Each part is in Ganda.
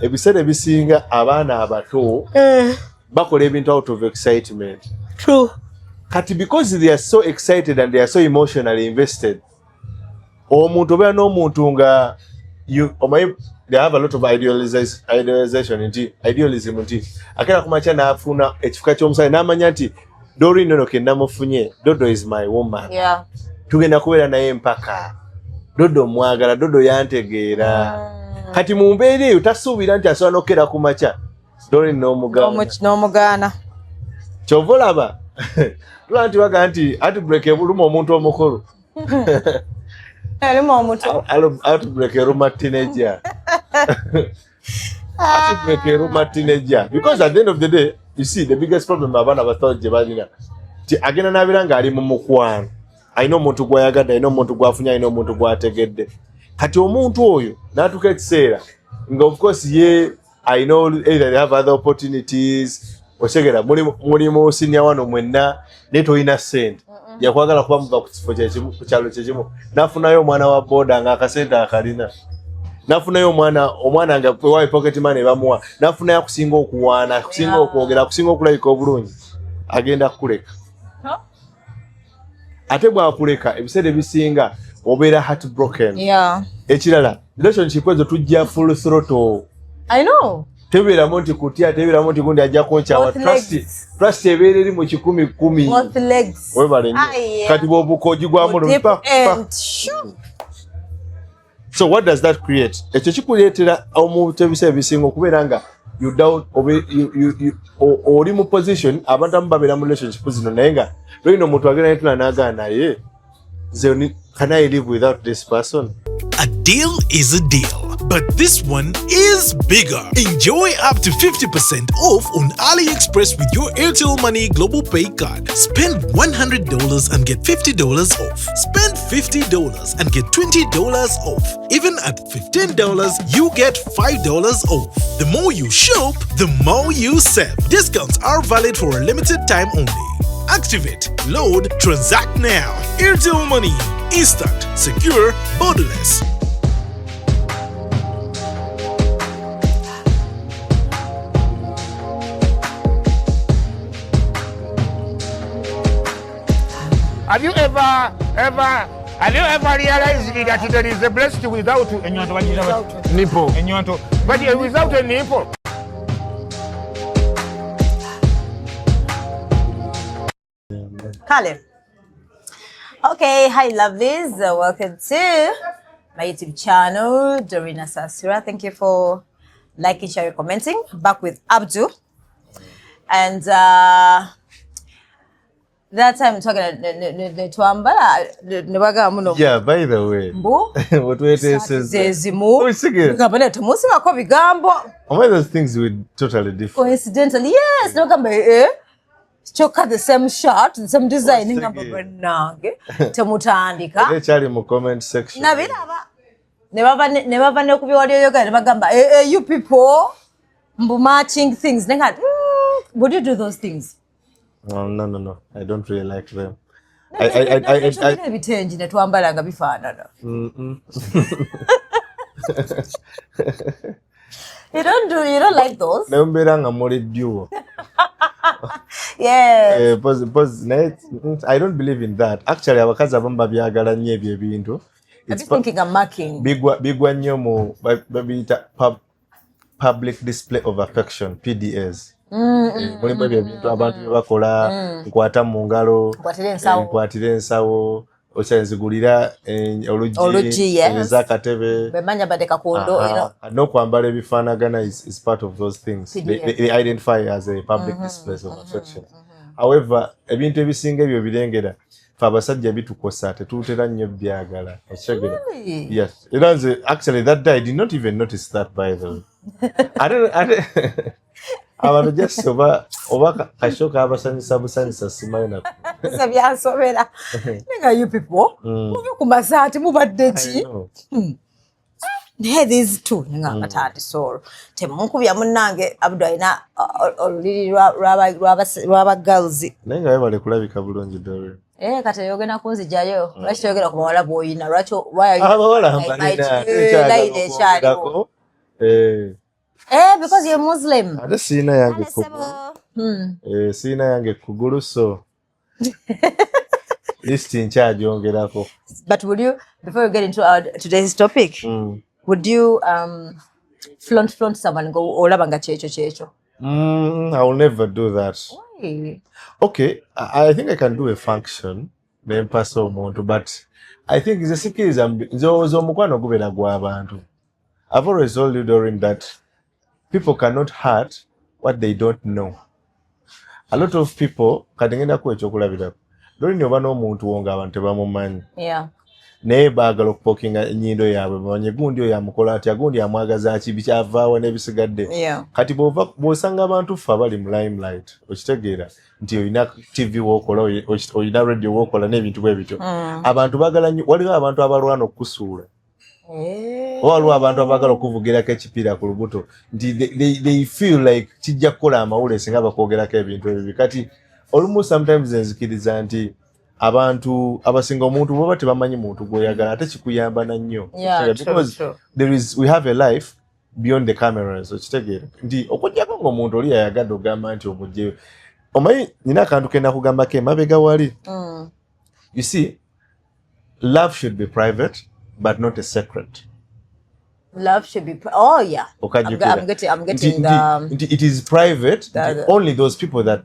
ebiseera ebisinga abaana abato bakola ebintu out of excitement. True. Kati because they are so excited and they are so emotionally invested. Omuntu obeera n'omuntu nga they have a lot of idealization idealism nti akera kumacha naafuna ekifuka ky'omusale n'amanya nti Dori nono ke namufunye Dodo is my woman. Yeah. Tugenda kubeera naye mpaka. Dodo mwagala, Dodo yantegeera. Kati mu mbeera eyo tasuubira nti asobola n'okera kumacha. Dori n'omugaana. Kyova olaba. Tula nti waga nti heartbreak ebuluma omuntu omukulu. Elimo omuntu. Heartbreak eruma teenager. Heartbreak eruma teenager. Because at the end of the day, you see, the biggest problem abana bathought jebalina. Ti agena nabiranga ali mu mukwano. Ayina omuntu gwayagadde, ayina omuntu gwafunya, ayina omuntu gwategedde. Kati omuntu oyo natuka ekiseera nga of course I know either they have other opportunities. Osegera muri mu senior wano mwenna neto ina send. Yakwagala kuba muva ku kifo ku kyalo kyekimu. Nafunayo omwana wa boda nga akasenta akalina. Nafunayo omwana nga wa pocket money bamuwa. Nafuna yakusinga okuwaana, kusinga okwogera, kusinga okulabika obulungi. Agenda kukuleka. Ate bwakuleka ebiseera ebisinga obeera heartbroken. Yeah. Ekirala relationship ezo tujja full throttle. I know. Tebera monti kutia, tebera monti gundi ajja koncha wa trust ebeera eri mu 10. Both legs. Webale kati bwobukoji gwa mulu pa. So what does that create? Ekyo kikuleetera omuntu ebiseera ebisinga okubeera nga you doubt oli mu position abantu ababeera mu relationship zino naye nga lino omuntu agenda netula n'agaana naye can I live without this person? A deal is a deal, but this one is bigger. Enjoy up to 50% off on AliExpress with your Airtel Money Global Pay card. Spend $100 and get $50 off. Spend $50 and get $20 off. Even at $15, you get $5 off. The more you shop, the more you save. Discounts are valid for a limited time only. Activate, load, transact now. Airtel Money. Instant, secure, borderless. Have you ever realized that there is a breast without a nipple? But without a nipple. Kale. Okay, hi lovelies. Welcome to my YouTube channel, Dorina Sasura. Thank you for liking, sharing, commenting. Back with Abdul. And that time I'm talking yeah, by the way. What we says one of those things we totally different. Coincidentally, yes. Choka the same shot, the same designing nge temutandika echali mu comment section nabiraba never ne kubiwali yoga ne bagamba you people mbu matching things nenga would you do those things? No, I don't really like them. I bitenji ne twambala nga bifaanana. You don't like those? Nembera nga muli duo. Yes. I don't believe in that. Actually, abakazi abamba byagala nnyo ebyo ebintu. It's thinking I'm marking. Bigwa nnyo mu babiyita public display of affection, PDAs. Mulimu ebyo ebintu abantu bakola nkwata mu ngalo, nkwatira ensawo, okyenzigulira olugi ezakatebe bemanya badeka kondo n'okwambala ebifaanagana is part of those things. They identify as a public display of affection. However, ebintu ebisinga ebyo birengera fe abasajja bitukosa tetutera nnyo byagala. Yes. Actually, that day I did not even notice that, by the way. Abantu just oba kashoka abasanyisa busanyisa simaina sabyansobera nenga you people mubi kumasati mubadde ki these two nenga matati soro temunkubya munnange Abdul ayina oluliri lwaba girls nenga yebale kulabika bulungi dore kati yogena kunzijayo lwaki yogera ku bawala boyina lwaki why are you abawala mbalina Because you're Muslim. Ate sina yange sina yange kugulu so list nkyajyongerako. But would you, before we get into our today's topic, would you flaunt someone and go olaba nga checho? I will never do that. Why? Okay, I think I can do a function then pass omuntu, but I think the sikiriza nzowooza omukwano gubeera gw'abantu. I've always told you, Doreen, that people cannot hurt what they don't know. A lot of people kati ngenda ku ekyokulabirako. Doreen oba n'omuntu wo ng'abantu tebamumanyi. Yeah. Naye baagala okupokinga ennyindo yaabwe bamanye gundi oyo amukola atya, gundi amwagaza ki, bikyavaawo n'ebisigadde. Yeah. Kati bw'osanga abantu ffe abali mu limelight okitegeera nti olina TV w'okola, olina radio w'okola n'ebintu bwe bityo. Abantu baagala nnyo, waliwo abantu abalwana okukusuula. Waliwo abantu abaagala okuvugirako ekipiira ku lubuto nti they feel like kijja kukola amawulire singa bakwogerako ebintu ebyo. Kati olumu sometimes enzikiriza nti abantu abasinga omuntu baba tebamanyi muntu gw'oyagala ate kikuyamba na nnyo. Because we have a life beyond the cameras. Okitegeera nti okujjako ng'omuntu oli yayagadde ogamba nti omugjeyo. Omanyi nina akantu kenda kugambako emabega wali. You see, love should be private but not a secret. Love should be oh yeah. I'm getting it is private. Only those people that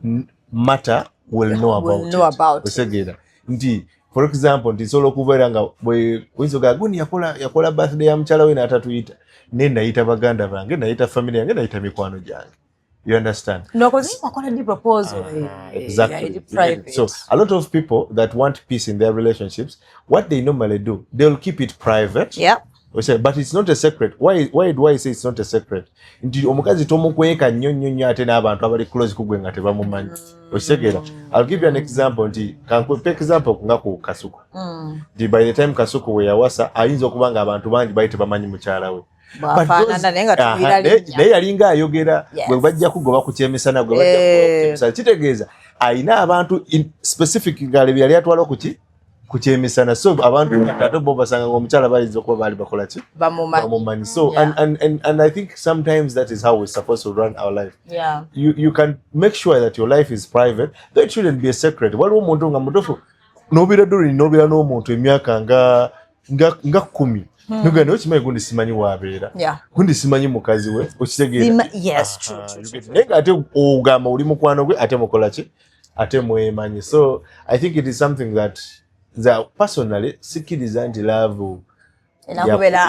matter will know about it. Nti for example nti solo kubeera nga bw'oyinza guni yakola birthday ya mukyala we n'atatuyita, ne nayita baganda bange, nayita family yange, nayita mikwano gyange. You understand? No, because I got a proposal. Exactly. So a lot of people that want peace in their relationships, what they normally do, they'll keep it private. Yeah. But it's not a secret. Why do I say it's not a secret? Nti omukazi tomukweka nnyo ate n'abantu abali close kugwe nga tebamumanyi. Okitegeera. I'll give you an example. Nti kankupe example nga ku Kasuku. Nti by the time Kasuku we yawasa ayinza okuba nga abantu bangi bali tebamanyi mukyala we. Naye yalinga ayogera gwe bajja kugoba ku kyemisana gwe bajja kugoba ku kyemisana. Kitegeeza ayina abantu specific ngale byali atwala ku kyemisana. So abantu ate bo basanga ng'omukyala bayinza okuba baali bakola ki bamumanyi. So and I think sometimes that is how we're supposed to run our life. Yeah. You can make sure that your life is private, though it shouldn't be a secret. Waliwo omuntu nga mutofu nobira n'omuntu emyaka nga 10 nugenda okimanyi gundi simanyi wabeera, gundi simanyi mukazi we, okitegeera. Yes, true. Naye ate ogamba oli mukwano gwe ate mukola ki ate mwemanyi. So I think it is something that personally sikiriza nti love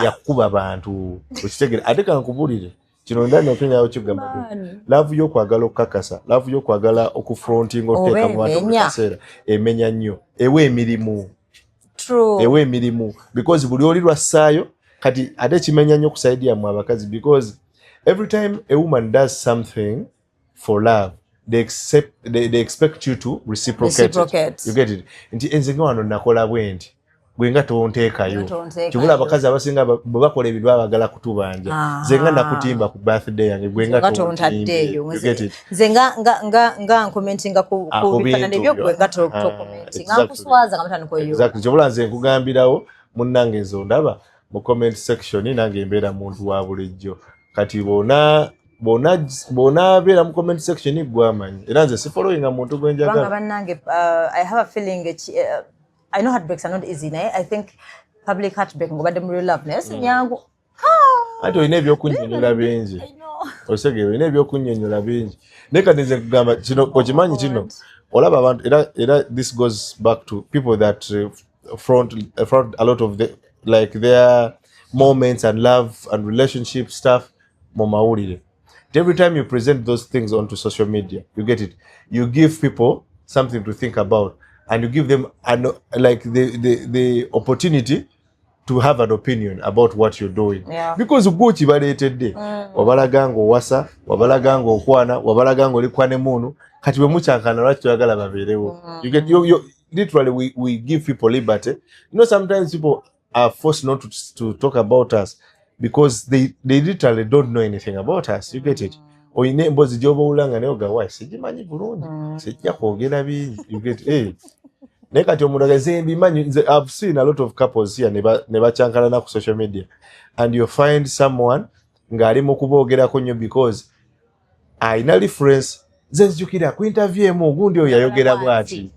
yakuba abantu, okitegeera. Ate kankubulire kino ndani okenyawo kigamba love y'okwagala okukakasa, love y'okwagala okufronting oteeka mu bantu mu kaseera emenya nnyo ewe emirimu. True. Ewe emirimu because buli oli lwassaayo kati ate kimenya nnyo kusaidia mu abakazi because every time a woman does something for love they expect you to reciprocate. You get it? Nti enze wano nakola bwenti gwe nga tonteekayo. Kibula abakazi abasinga bwe bakola ebintu babagala kutubanja. Nze nga nakutimba ku birthday yange gwe nga tonteekayo. You get it? Nze nga commentinga ku bifanane byo gwe nga commenting. Nga kuswaza nga mutandiko yo. Exactly. Kibula nze nkugambirawo munnange ezo ndaba mu comment section nange mbeera muntu wa bulijjo. Kati bona beera mu comment section gwamanyi. Era nze si following muntu gwe njagala. Bannange I have a feeling I know heartbreaks are not easy, naye I think public heartbreak ngobadde mu real loveness nyangu. Ate olina ebyokunnyonnyola bingi. Osegere olina ebyokunnyonnyola bingi. Naye kati nze nkugamba kino okimanyi kino olaba abantu era this goes back to people that front a lot of their moments and love and relationship stuff mu mawulire. Every time you present those things onto social media, you get it. You give people something to think about. And you give them the opportunity to have an opinion about what you're doing. Yeah. Because gwo kibaletedde wabalaga ng'owasa, wabalaga ng'okwana, wabalaga ng'oli kwane munu, kati bwe mukyakana lwaki toyagala babeerewo. You get literally we give people liberty. You know, sometimes people are forced not to talk about us because they literally don't know anything about us. You get it? Oyina emboozi gy'oba owulanga naye ogawa sigimanyi bulungi, sijja kwogera bingi. You get it? Naye kati omuntu nze mbimanyi, I've seen a lot of couples here ne bacyankalana ku social media and you find someone ng'ali mu kuboogerako nnyo because ayina reference ze nzijukira ku interview emu ogundi oyo yayogera bw'ati.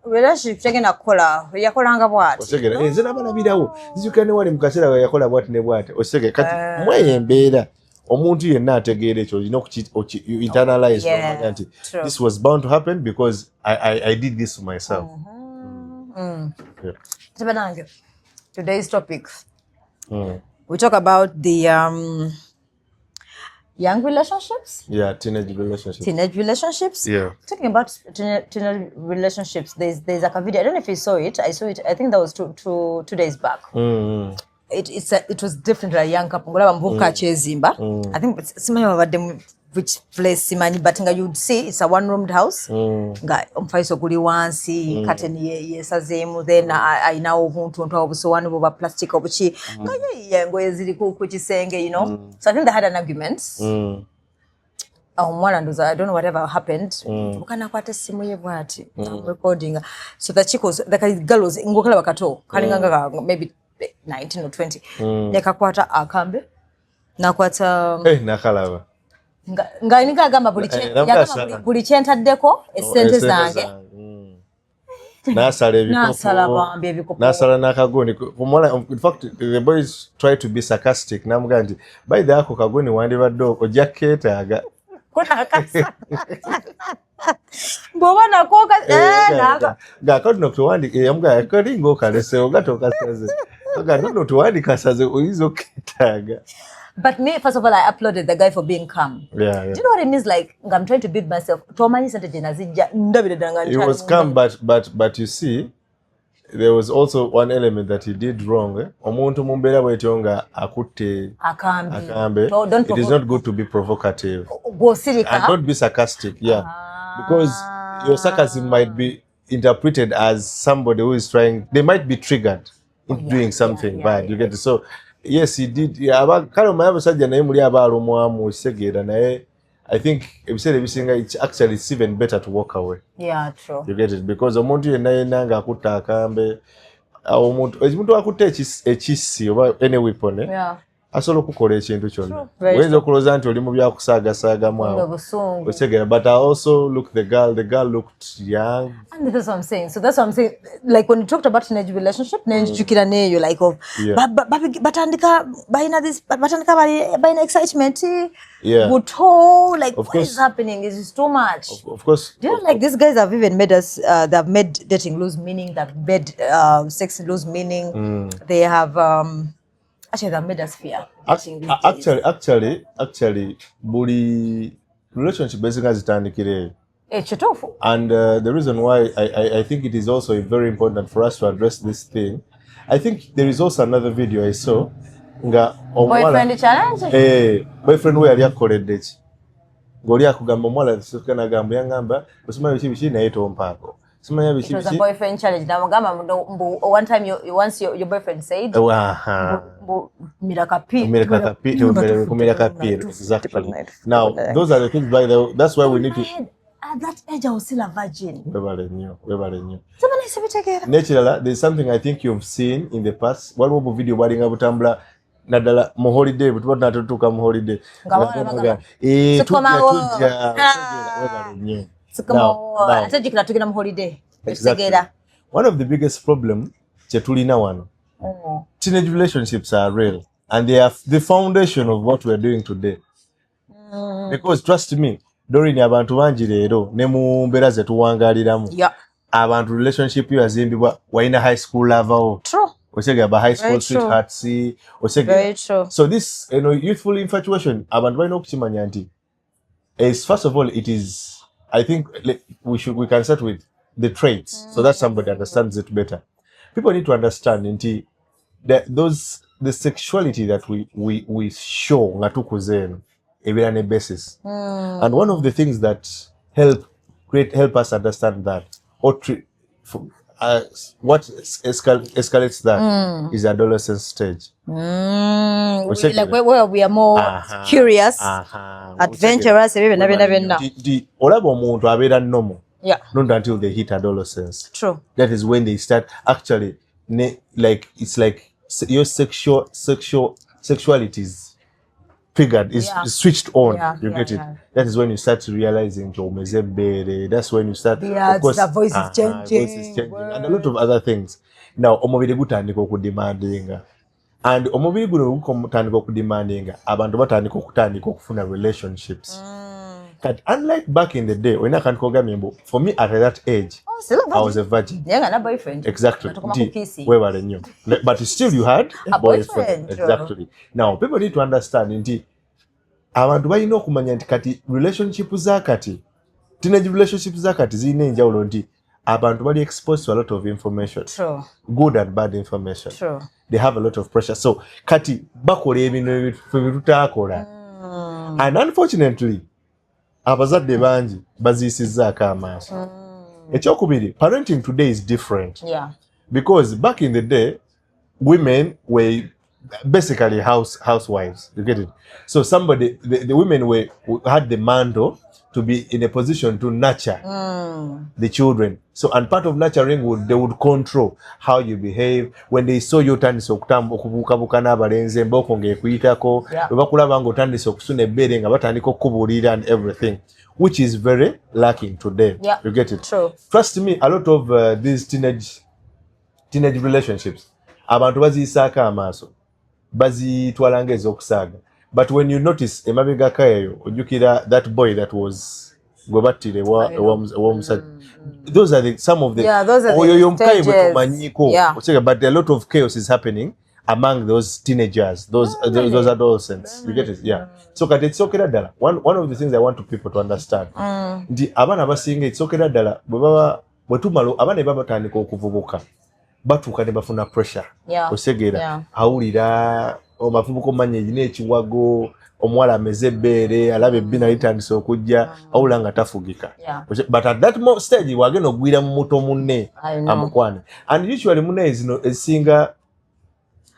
Relationship tegenda kukola yakolanga bw'ati. Osegera nze nabalabirawo nzijukira ne wali mu kaseera we yakola bw'ati ne bw'ati. Osegera kati mweyo embeera omuntu yenna ategeera ekyo olina internalize nti this was bound to happen because I did this to myself. Yeah. Today's topic, we talk about the young relationships. Yeah, teenage relationships. Teenage relationships. Yeah. Talking about teenage relationships, there's like a video. I don't know if you saw it. I saw it. I think that was 2 days back. It was different. A young couple. I think it's which place simanyi, but you'd see it's a one-roomed house. Nga omufaiso guli wansi, curtain yesazemu, then ayina obuntu obusowaani bwa plastic obuki. Nga yengoye ziri ku kisenge, you know. So I think they had an argument. Omwana ndoza, I don't know whatever happened. Mukana kwata simu ye bwati. Recording. So the chicos, the girls ngokala bakato. Kalinganga maybe 19 or 20. Nekakwata akambe. Nakwata nakalaba. Nga nika gamba buli kyentaddeko essente zange. Nasala ebikopo. Nasala nakagoni. In fact, the boys try to be sarcastic. Namugamba nti by the ako kagoni wandibadde ojja keetaaga. Bwoba nakoka ng'akati nokutuwandika yamugaa kalinga okalese ogato okasaze ogati notuwandika asaze oyinza okkeetaaga. But me, first of all, I applauded the guy for being calm. Yeah. Do you know what it means? Like, I'm trying to build myself. He was calm, but you see, there was also one element that he did wrong. Omuntu mumbera bwetonga akutte akambe. It is not good to be provocative. And don't be sarcastic. Yeah. Because your sarcasm might be interpreted as somebody who is trying, they might be triggered into doing something bad. You get it? So, yes, he did. Kale omanyi abasajja naye muli abaalumwamu kisegeera naye I think ebiseera ebisinga it's even better to walk away. Yeah, true. You get it? Because omuntu yenna nga akutta akambe omuntu akutte ekissi oba any weapon asobola okukola ekintu kyonna. Oyinza okulowooza nti oli mu byakusaagasaagamu awo. Okisegeera, but I also looked the girl looked young. And that's what I'm saying. So that's what I'm saying. Like when you talked about teenage relationship, nenjukira neyo like of batandika bayina excitement. Yeah. Buto, like what is happening? Is too much. Of course. Do you know, like these guys have even made us they've made dating lose meaning, they've made sex lose meaning. They have actually they've made us fear. Actually buli relationship basically zitandikire. And the reason why I think it is also very important for us to address this thing, I think there is also another video I saw. Boyfriend challenge? Boyfriend we yali akoledde ki? Ng'oli akugamba omuwala sikana gamba yangamba osimanya biki naye tompaako. Simanya biki. It was a boyfriend challenge. Namugamba one time once your boyfriend said exactly. Now those are the things that's why we need to. At that age, I was still a virgin. Naturally, there's something I think you've seen in the past. What was the video wedding abutambula nadala mu holiday but what natutuka mu holiday. Exactly. One of the biggest problems chetulina wano. Teenage relationships are real and they are the foundation of what we're doing today. Because trust me, Dorini abantu bangi leero ne mu mbeera ze tuwangaliramu. Abantu relationship yo yazimbibwa wayina high school lover. True. Osegaba high school sweethearts. Very true. So this, youthful infatuation, abantu balina okukimanya nti is first of all it is, I think we can start with the traits so that somebody understands it better. People need to understand nti the sexuality that we show nga tukuzeno ebirane basis. And one of the things that help us understand that or what escalates that is adolescence stage. Like where we are more curious, adventurous, even now. Olaba omuntu abeera normal. Not until they hit adolescence. True. That is when they start actually like it's like your sexual sexuality is figured, is switched on. You get it? Yeah. That is when you start realizing that's when you start, of course, the voice is changing. Voice is changing and a lot of other things. Now omubiri gutandika okudemandinga, and omubiri guno gutandika okudemandinga, abantu batandika okufuna relationships. But unlike back in the day, when I can call for me at that age, I was a virgin. Yeah, no boyfriend. Exactly. Where were you? But still, you had a boyfriend. Exactly. Now, people need to understand. Indeed, abantu balina okumanya nti kati relationship zakati, teenage relationship zakati zine njawulo nti abantu bali exposed to a lot of information. True. Good and bad information. True. They have a lot of pressure. So kati bakola ebintu ebitutakola. And unfortunately, abazadde bangi baziyisizaako amaaso. Ekyokubiri, parenting today is different. Yeah. Because back in the day, women were basically housewives. You get it? So the women had the mantle to be in a position to nurture the children. So, and part of nurturing they would control how you behave. When they saw you tandise okubukabuka n'abalenzi emboko ng'ekuyitako, bwe bakulaba ng'otandise okusuna ebbere nga batandika okubuulira and everything, which is very lacking today. Yeah. You get it? True. Trust me, a lot of these teenage relationships, abantu baziyisaako amaaso, bazitwala ng'ez'okusaaga. But when you notice emabega kayo ojukira that boy that was gobatire those are some of the stages. But a lot of chaos is happening among those teenagers, those adolescents. You get it? Yeah. So it's okay dala. One of the things I want people to understand. Ndi abana basinga it's okay dala bwe tumalo abana baba tandika okuvubuka batuuka ne bafuna pressure. Osegera awulira omavubuka omanya ejina ekiwago omuwala ameze ebbeere alaba ebbina litandise okujja awula nga tafugika. But at that stage wagenda okugwira mu muto munne amukwane. And usually munne ezisinga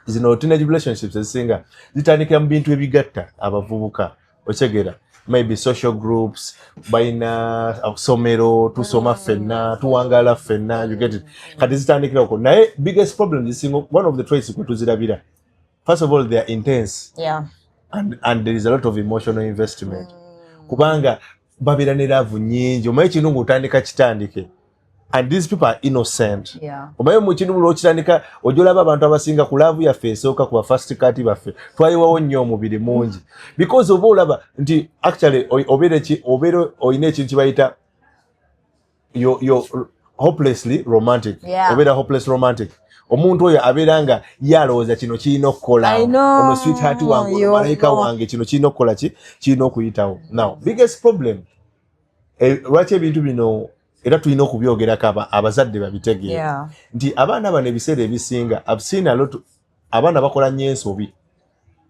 zino teenage relationships ezisinga zitandikira mu bintu ebigatta abavubuka. Okegera maybe social groups, baina somero, tusoma fenna, tuwangala fenna, you get it? Kati zitandikira okwo. Naye biggest problem zisinga, one of the traits kwe tuzirabira. First of all, they are intense. Yeah. And there is a lot of emotional investment. Kubanga babira ne love nyingi, omaye kintu ng'otandika kitandike. And these people are innocent. Yeah. Omaye mu kintu ng'okitandika ojolaba abantu abasinga ku love yaffe esooka ku first kati baffe. Twayiwawo nnyo omubiri mungi. Because oba olaba nti actually obeera oyina ekintu kibayita you're hopelessly romantic. Yeah. Obeera hopeless romantic. Omuntu oyo abeera yalowooza kino kirina okukola. Ono sweetheart wange, malayika wange, kino kirina okukola kirina okuyitawo. Now, biggest problem, lwaki ebintu bino era tulina okubyogerako abazadde babitegeere. Nti abaana bano ebiseera ebisinga, I've seen a lot, abaana bakola nnyo ensobi.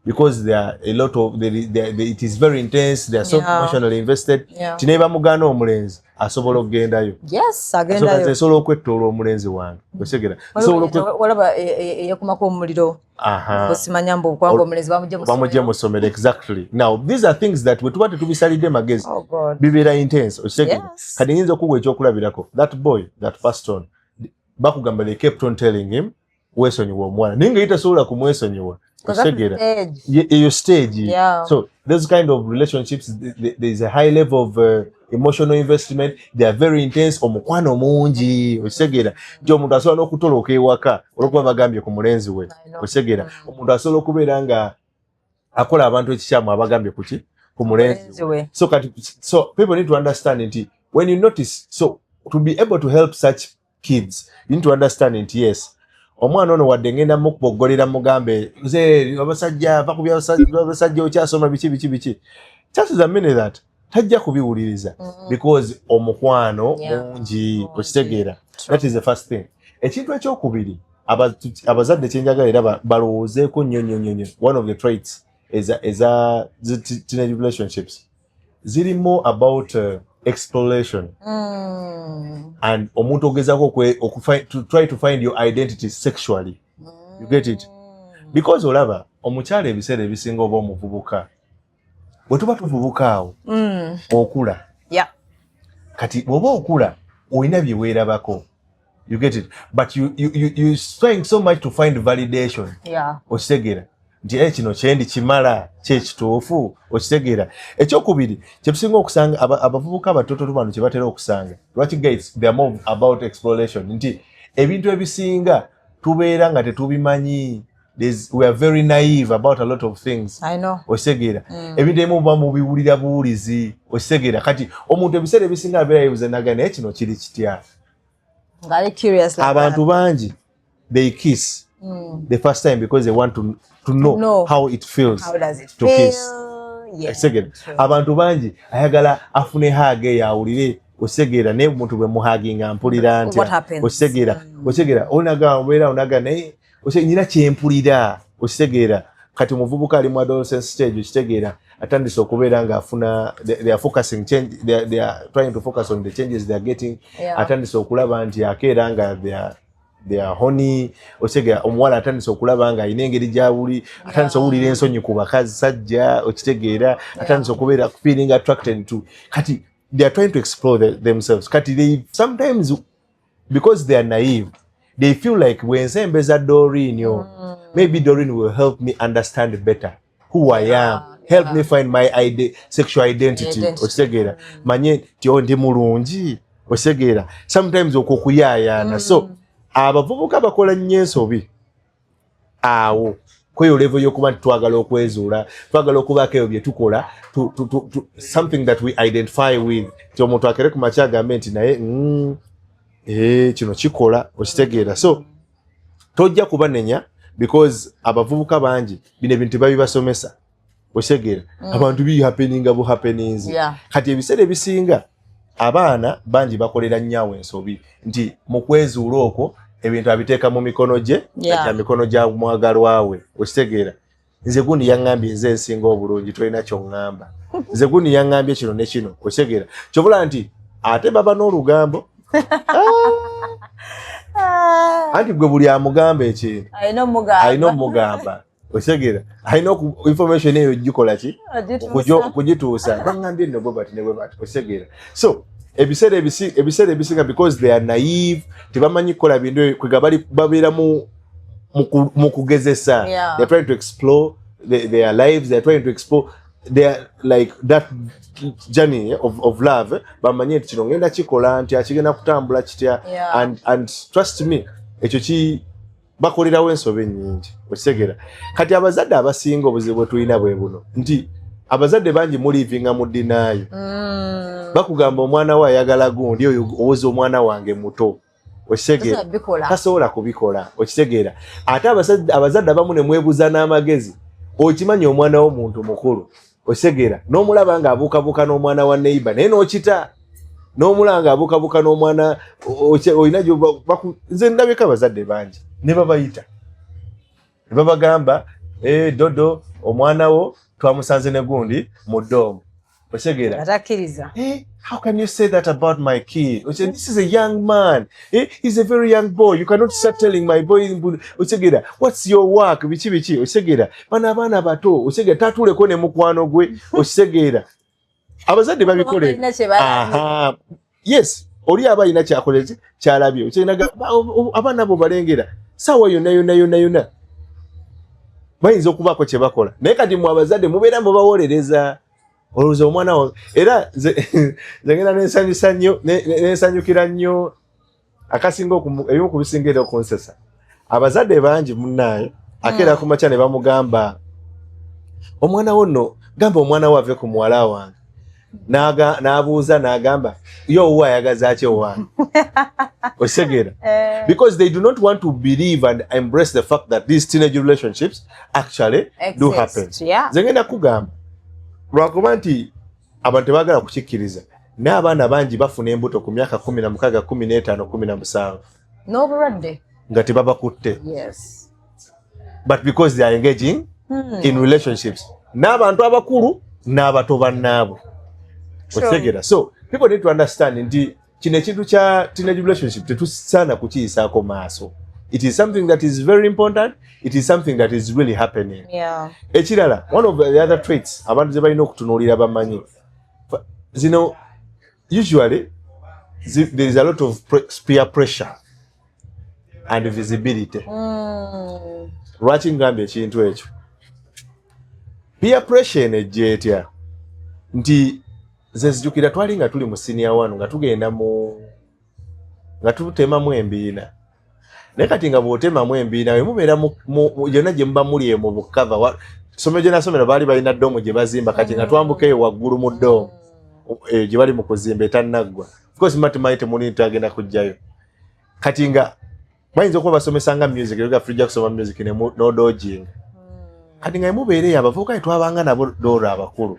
Because they are a lot of, it is very intense, they are so emotionally invested. Tine bamugana omulenzi asobola okugendayo. Yes, agendayo. So asobola okwetoola omulenzi wange. Osegera. Walaba eyakumako omuliro. Osimanya mbu kwanga omulenzi bamujje mu ssomero. Exactly. Now these are things that we tubate tubisalidde magezi. Oh God. Bibeera intense. Osegera. Kati nyinza okuwa ekyokulabirako. That boy, that passed on. Bakugamba they kept on telling him weesonyiwa omwana. Naye nga yitasobola kumwesonyiwa. Your stage. So those kind of relationships, there is a high level of emotional investment. They are very intense. Omukwano mungi osegera nti omuntu asobola n'okutoloka ewaka olwokuba bagambye ku mulenzi we osegera omuntu asobola okubeera nga akola abantu ekikyamu abagambye ku mulenzi we. So people need to understand nti when you notice, so to be able to help such kids you need to understand nti yes, omwana ono wadde ngenda mukubogolera mugambe nze abasajja bakubya abasajja okyasoma biki chances are many that tajja kubiwuliriza because omukwano mungi okitegeera. That is the first thing. Ekintu ekyokubiri abazadde kyenjagala era balowoozeeko nnyo one of the traits is teenage relationships ziri more about exploration and omuntu ogezaako to try to find your identity sexually. You get it? Because olaba omukyala ebiseera ebisinga oba omuvubuka bwe tuba tuvubuka awo okula kati bw'oba okula olina bye weerabako. You get it? But you trying so much to find validation. Osegera nti kino kyendi kimala kyekituufu okitegeera. Ekyokubiri kyetusinga okusanga abavubuka abatototo bano kye batera okusanga lwaki guys they are more about exploration nti ebintu ebisinga tubeera nga tetubimanyi. We are very naive about a lot of things. I know. Osegera. Ebintu ebimu ba mu biwulira buwulizi. Osegera. Kati omuntu ebiseera ebisinga abeera yebuze nagana kino kiri kitya. Ngale curious like abantu bangi they kiss the first time because they want to know how it feels. How does it to feel? Kiss. Yes. Abantu bangi ayagala afune hage yawulire osegera ne muntu bwe muhaginga mpulira ntya. Osegera onaga naye nyina kyempulira osegera. Kati muvubuka ali mu adolescent stage osegera atandise okubeera nga afuna they are focusing change they are trying to focus on the changes they are getting. Atandise okulaba nti akeera nga they are honey osegera omuwala atandise okulaba nga ayina engeri gyawuli atandise owulira ensonyi ku bakazi sajja okitegeera atandise okubeera feeling attracted to. Kati they are trying to explore themselves. Kati they sometimes because they are naive they feel like when sembeza Doreen maybe Doreen will help me understand better who I am, help me find my sexual identity. Osegera manye tyo ndi mulungi osegera sometimes okukuyayana. So abavubuka bakola nnyo ensobi awo kweyo level yokuba twagala okwezuula twagala okubaako ebyo bye tukola something that we identify with. Tyo omuntu akere ku makya agambe nti naye kino kikola okitegeera. So tojja kubanenya because abavubuka bangi bino ebintu babibasomesa okitegeera. Abantu bi happeninga bu happenings. Kati ebiseera ebisinga abaana bangi bakolera nnyo ensobi nti mu kwezuula okwo ebintu abiteeka mu mikono gye kati mikono gya mwagalwa we okitegeera. Nze gundi yaŋŋambye nze nsinga obulungi tolina ky'oŋŋamba. Nze gundi yaŋŋambye kino ne kino okitegeera. Kyobula nti ate baba n'olugambo anti gwe buli amugamba ekintu ayina omugamba okitegeera ayina information eyo gikola ki kugituusa baŋŋambye nno bwe bati ne bwe bati okitegeera. So ebiseera ebisinga because they are naive tebamanyi kukola bintu kwega babeera mu kugezesa. They are trying to explore their lives. They are trying to explore their like that journey of love. Bamanyi nti kino ngenda kikola nti akigenda kutambula kitya. And trust me ekyo ki bakolerawo ensobe nnyingi okitegeera. Kati abazadde abasinga obuzibu tulina bwe buno nti abazadde bangi mulivinga mu dinaayo. Bakugamba omwana we ayagala gundi oyo owoza omwana wange muto okitegeera tasobola kubikola okitegeera. Ate abazadde abamu ne mwebuuza n'amagezi okimanyi omwana w'omuntu mukulu okitegeera n'omulaba nga abuukabuuka n'omwana wa neighbor naye n'okita n'omulaba nga abuukabuuka n'omwana olina nze ndabika abazadde bangi ne babayita ne babagamba dodo omwana wo twamusanze ne gundi mu ddoomu okitegeera. How can you say that about my kid? This is a young man. He's a very young boy. You cannot start telling my boy, what's your work? Bana abaana bato. Tatuleko ne mukwano gwe. Abazadde babikole. Yes. Oli abayina kyakolezi kyalabye. Abaana bo balengera. Sawa yonna. Bayinza okubaako kye bakola. Naye kati mu abazadde mubeera mu bawolereza. Olowooza omwana wange era ngenda nensanyukira nnyo akasinga ebimu ku bisinga era okunsesa. Abazadde bangi munnaayo akeera ku makya ne bamugamba omwana wo nno gamba omwana wo ave ku muwala wange n'abuuza n'agamba yo owuwa ayagaza ki owange okitegeera. Because they do not want to believe and embrace the fact that these teenage relationships actually do happen. Nze ngenda kugamba lwakuba nti abantu tebaagala kukikkiriza naye abaana bangi bafuna embuto ku myaka 16, 15, 17 n'obulwadde nga tebabakutte. But because they are engaging in relationships n'abantu abakulu n'abato bannaabo okitegeera. So people need to understand nti kino ekintu kya teenage relationship tetusaana kukiyisaako maaso. It is something that is very important. It is something that is really happening. Ekirala, one of the other traits abantu ze balina okutunuulira bamanyi usually there is a lot of peer pressure and visibility. Lwaki ngambye ekintu ekyo peer pressure enejje etya nti nze nzijukira twali nga tuli mu senior 1 nga tugenda nga tutemamu embiina naye kati nga bw'otemamu embiina we mubeera yonna gye muba muli mu bukava somero gye nasomera baali balina ddoomu gye bazimba kati nga twambuka eyo waggulu mu ddoomu gye bali mu kuzimba etannaggwa of course matimanyi temuli tagenda kujjayo kati nga bayinza okuba basomesanga music era frijja kusoma music no dodging kati nga mubeereyo abavubuka twabanga nabo doora abakulu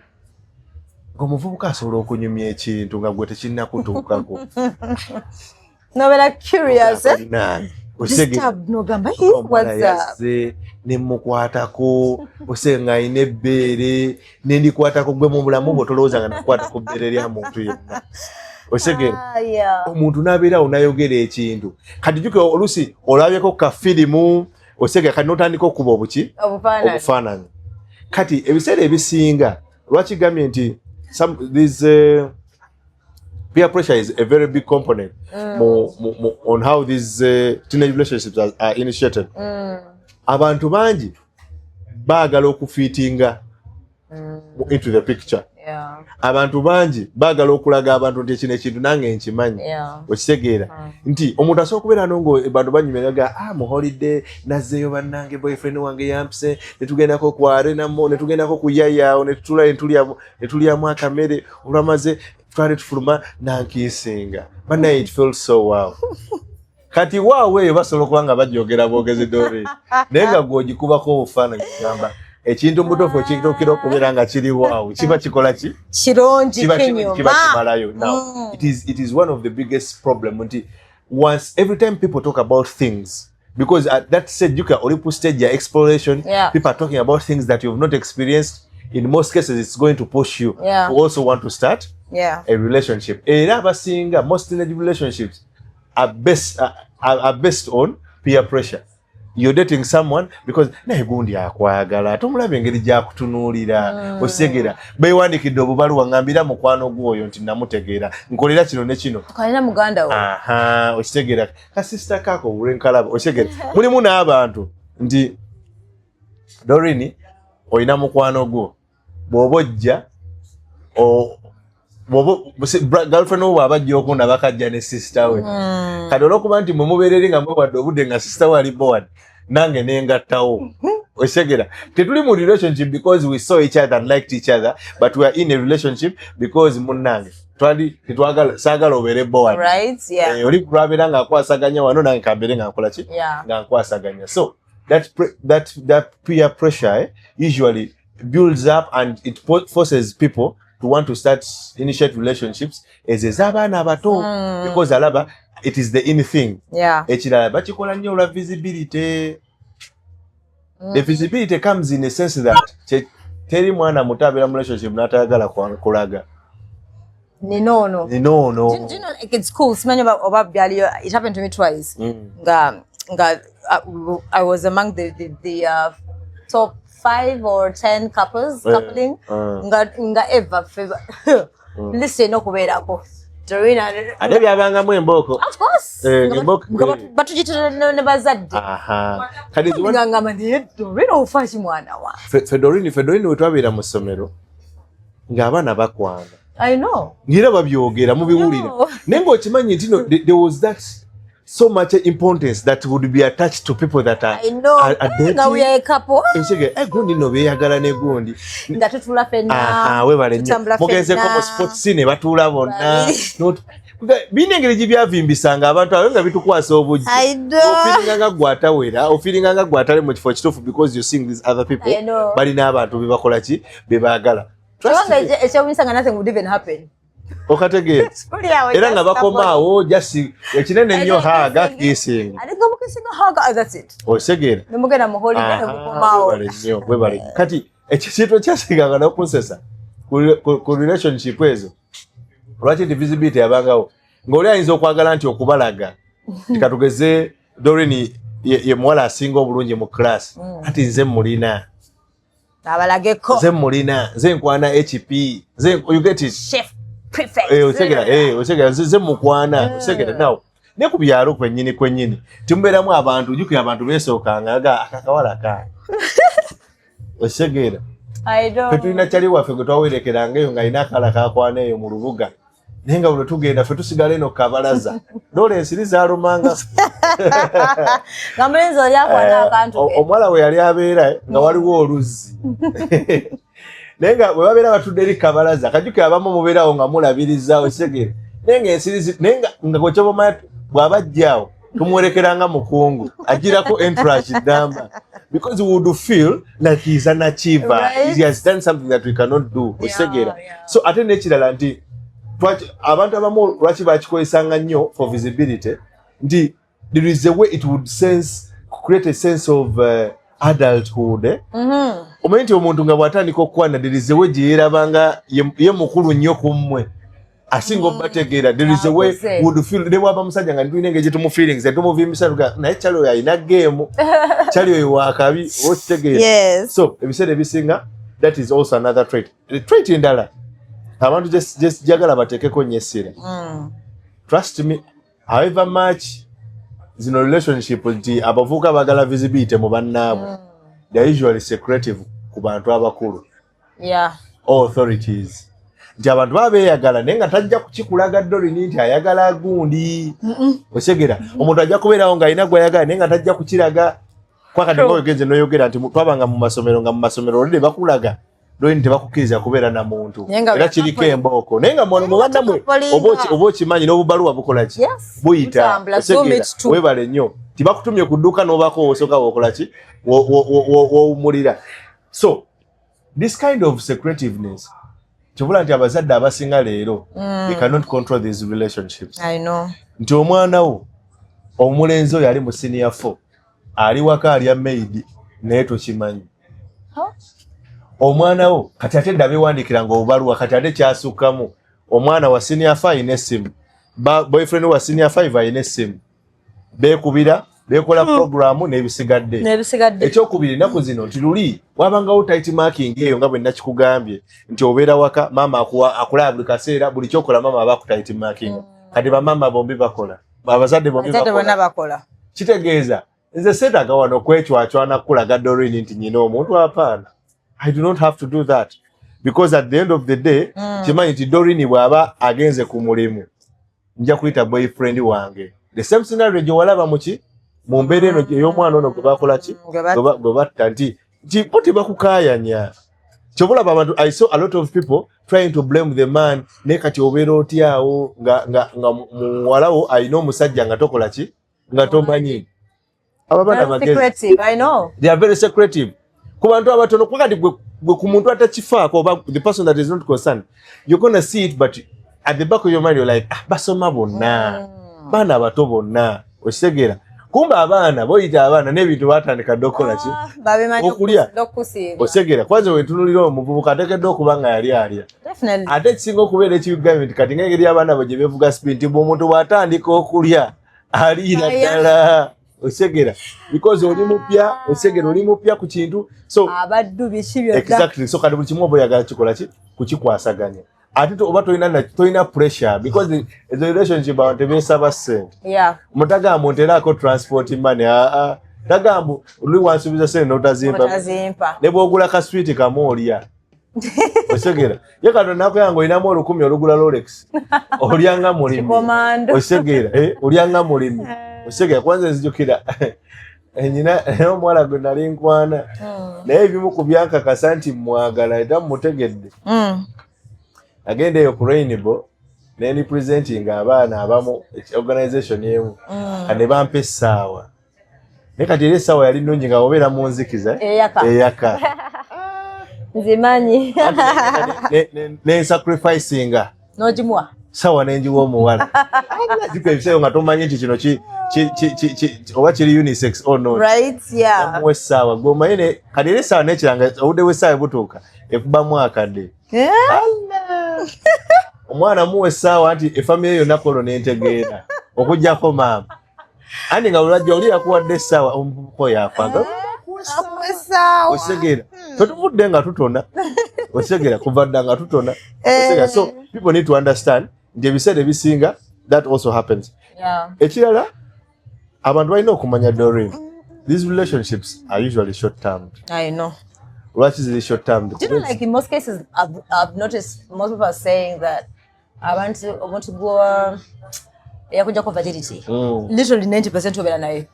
ng'omuvubuka asobola okunyumya ekintu nga gwe tekinnakutuukako nobeera curious yazze nemukwatako osenga ayina ebbeere nendikwatako gwe mu bulamu bwe tolowooza nga nakukwatako bbeere lya muntu yenna osegera omuntu n'abeerawo nayogera ekintu kati jjukira oluusi olabyeko kafirimu osegera kati n'otandika okuba obufaananyi kati ebiseera ebisinga lwaki gambye nti peer pressure is a very big component on how these teenage relationships are initiated. Abantu bangi baagala okufitinga into the picture. Abantu bangi baagala okulaga abantu nti kino ekintu nange nkimanyi okitegeera nti omuntu asobola okubeera nongo bantu banyumiraga mu holiday nazzeeyo bannange boyfriend wange yampise netugendako ku arenamo netugendako ku yayaawo netulyamu akamere olwamaze twali tufuluma nankiisinga bannaye it felt so wow kati waawe eyo basobola okuba nga bajogera boogezi dore naye nga gw'ogikubako obufaananyi kugamba ekintu mutofu ekituukira okubeera nga kiri waawo kiba kikola ki kirungi kinyuma kiba kimalayo. Now it is one of the biggest problem nti once every time people talk about things because at that stage you can only put stage your exploration people are talking about things that you've not experienced. In most cases it's going to push you to also want to start a relationship. Era abasinga most teenage relationships are based on peer pressure. You're dating someone because naye gundi akwagala tomulaba engeri gyakutunuulira osegera beewandikidde obubaluwa ngambira mukwano gwoyo nti namutegeera nkolera kino ne kino kalina muganda wo okitegeera kasisita kako obulwenkalaba osegera mulimu n'abantu nti Dorini olina mukwano gwo bw'oba ojja girlfriend wo abajja okunda bakajja ne sister we kati olwokuba nti mwe mubeerere nga mwewadde obudde nga sister we ali board nange nengattawo osegera tetuli mu relationship because we saw each other and liked each other but we are in a relationship because munnange tetwagala saagala obeere board oli kulwabeera nga nkwasaganya wano nange kambeere nga nkola ki nga nkwasaganya so that peer pressure usually builds up and it forces people to want to initiate relationships as ez'abaana abato because alaba it is the in thing. Ekirala bakikola nnyo olwa visibility. The visibility comes in a sense that teri mwana muto abeera mu relationship n'atayagala kulaga. Ninono. Do you know, like it's cool. Simanyi about byaliyo. It happened to me twice. I was among the top 5 or 10 coupling. Nga ever listen okubeerako. Ate byabangamu emboko. Of course. Batujitira ne bazadde. Kati ngamba ndiye Dorina ofashi mwana wa. Fedorini wetwabeera mu ssomero ng'abaana bakwana. I know. Ngira babyogera mubiwulira. Naye ng'okimanyi nti there was that so much importance that would be attached to people that are dating. Now we are a couple. Gundi no beyagala ne gundi. Ndatutula fenna. Webale nnyo. Mugenze ko mu sports scene batuula bonna. Binengeri gibyavimbisanga abantu abo nga bitukwasa obujji. Ofiringa nga gwatawera, ofiringa nga gwatale mu kifo kituufu because you seeing these other people. Bali n'abantu bebakola ki bebaagala. Nothing would even happen. Okategeera era nga bakomaawo jasi ekinene nnyo haaga kissing that's it osegeera nemugenda mu holiday mukomaawo webale kati ekintu kyasiganga n'okunsesa ku relationship ezo lwaki divisibility yabangawo ng'oli ayinza okwagala nti okubalaga tikatugeze Dorini ye muwala asinga obulungi mu class ati nze mulina abalageko nze mulina nze nkwana HP nze you get it chef prefect osegera nze mukwana osegera nawo ne ku byalo kwennyini timubeeramu abantu jukira abantu beesookanga akakawala ka osegera I don't. Petulina chali waffe gwe twawerekeranga eyo nga ina kala kakwana eyo mu lubuga. Naye nga bwe tugenda ffe tusigala eno kabalaza. Dole ensiri zaalumanga. Ngamulenzi oli akwana akantu. Omuwala we yali abeera nga waliwo oluzzi. Naye nga bwe babeera batudde eri kabalaza, kajjuke abamu mubeerawo nga mulabiriza osegere. Naye nga ensiri naye nga gwe kyobamanya bw'aba ajjaawo tumuwerekeranga mukungu agirako entourage ddamba. Because we would feel like he's an achiever. Right? He has done something that we cannot do. Osegera. So ate n'ekirala nti abantu abamu lwaki bakikozesanga nnyo for visibility nti there is a way it would create a sense of adulthood. Omanyi nti omuntu nga bw'atandika okukwana there is a way gye yeerabanga ye mukulu nnyo ku mmwe. Asinga obategeera there is a way would feel ne bw'aba musajja nga ntulina engeri gye tumu feelings etumuviimisa tuga naye kyali oyo alina geemu kyali oyo waakabi okitegeera. So ebiseera ebisinga that is also another trait. Trait endala abantu just jagala bateekeko nnyo essira. Trust me, however much zino relationship nti abavubuka bagala visibility mu bannaabwe they are usually secretive ku bantu abakulu authorities. Nti abantu babeeyagala naye nga tajja kukikulaga Dorini nti ayagala gundi. Osegera omuntu ajja kubeerawo ng'alina gw'ayagala naye nga tajja kukiraga kwakati ng'oyogenze n'oyogera nti twabanga mu masomero nga mu masomero olidde bakulaga Dorini tebakukkiriza kubeera na muntu era kiriko embooko naye nga mu bannammwe oba okimanyi n'obubaluwa bukola ki buyita. Osegera weebale nnyo tibakutumye ku dduuka n'obaako osooka wokola ki wowumulira. So this kind of secretiveness kibula nti abazadde abasinga leero they cannot control these relationships. I know. Nti omwana wo omulenzi oyo ali mu senior 4 ali waka alya maid naye tokimanyi. Omwana wo kati ate dda beewandikiranga obubaluwa kati ate kyasukkamu omwana wa senior 5 alina essimu boyfriend wa senior 5 alina essimu beekubira bekola programu n'ebisigadde. Ekyokubiri ennaku zino nti luli wabangawo tight marking eyo nga bwe nakikugambye nti obeera waka maama akulaba buli kaseera buli kyokola maama aba ku tight marking. Kati bamama bombi bakola abazadde bombi bakola. Kitegeeza nze seetaga wano okwecwacwana kukulaga Dorini nti nyina omuntu apaana. I do not have to do that because at the end of the day kimanyi nti Dorini bw'aba agenze ku mulimu nja kuyita boyfriend wange. The same scenario gye walaba muki mu mbeera eno ey'omwana ono gwe bakola ki gwe batta nti bo tebakukaayanya. Kyobulaba abantu I saw a lot of people trying to blame the man naye kati obeera otyawo nga muwalawo alina omusajja nga tokola ki nga tomanyi. Ababana bagezi they are very secretive ku bantu abatono kwakati gwe ku muntu atakifaako oba the person that is not concerned you're gonna see it but at the back of your mind you're like basoma bonna baana abato bonna osegera kumba abaana boyita abaana n'ebintu batandika ddokola ki okulya osegera kwanza wentunulira omuvubuka ateekeddwa okuba nga yali alya ate ekisinga okubeera ekibigambi nti kati ng'engeri abaana bo gye beevuga speed nti bw'omuntu bw'atandika okulya aliira ddala osegera because oli mupya osegera oli mupya ku kintu so abaddu biki byonna exactly so kati buli kimu oba oyagala kikola ki kukikwasaganya ate oba tolina pressure because the relationship abantu tebeesaba ssente. Mutagamba onteraako transport money tagambwa oli wansuubiza ssente n'otazimpa ne bw'ogula ka switi kamu olya osegera ye kati onnaku yange olinamu 10 olugula Rolex olyanga mulimi osegera olyanga mulimi osegera kwanza nzijukira nyina omuwala gwe nali nkwana naye ebimu ku byankakasa nti mwagala era mutegedde agenda eyo ku Rainbow ne presenting abaana abamu organization emu ne bampa essaawa naye kati era essaawa yali nnungi nga obeera mu nzikiza eyaka nzimanyi ne sacrificinga n'ogimuwa sawa nenjiwa omuwala ebiseera nga tomanyi nti kino oba kiri unisex or not amuwa essaawa gwomanyi kati era essaawa nekiranga obudde bw'essaawa butuuka ekubamu akadde omwana muwa essaawa nti efamire yonna kolo nentegeera okugjako maama andi nga olwajja oli yakuwadde essaawa omuvubuka oyo akwaga osegera tetuvudde nga tutona osegera kuva dda nga tutona osegera so people need to understand nti ebiseera ebisinga that also happens. Ekirala abantu balina okumanya Doreen these relationships are usually short term. I know. lwaki ziri short term. Do you know, like in most cases, I've noticed most people are saying that I want to go yakuja kwa fertility. Literally 90% of nayo.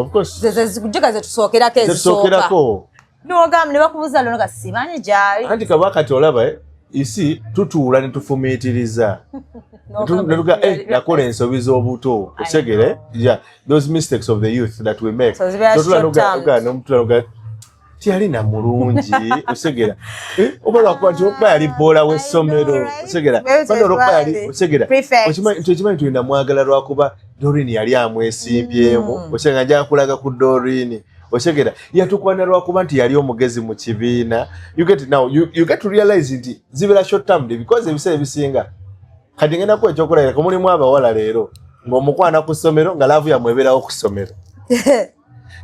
Of course. Zikujuka zetusokerako. N'ogamba ne bakubuuza lono kasimanyi gyali. Anti kabaka olaba isi tutuula ne tufumiitiriza. Netuga nakola ensobi z'obuto. Osegere? Yeah, those mistakes of the youth that we make. N'omutulaga tiyalina mulungi. Osegera. Obalwa kuba nti okuba yali boola w'essomero. Osegera. Bano okuba yali osegera. Okimanyi tulina mwagala lwakuba Doreen yali amwesimbyemu. Osegera ajja kulaga ku Doreen. Osegera yatukwana lwakuba nti yali omugezi mu kibiina. You get to realize nti zibera short term because ebiseera ebisinga kati ngenda ku ekyokulabira ko mulimu abawala leero ng'omukwana ku ssomero nga laavu yamweberawo ku ssomero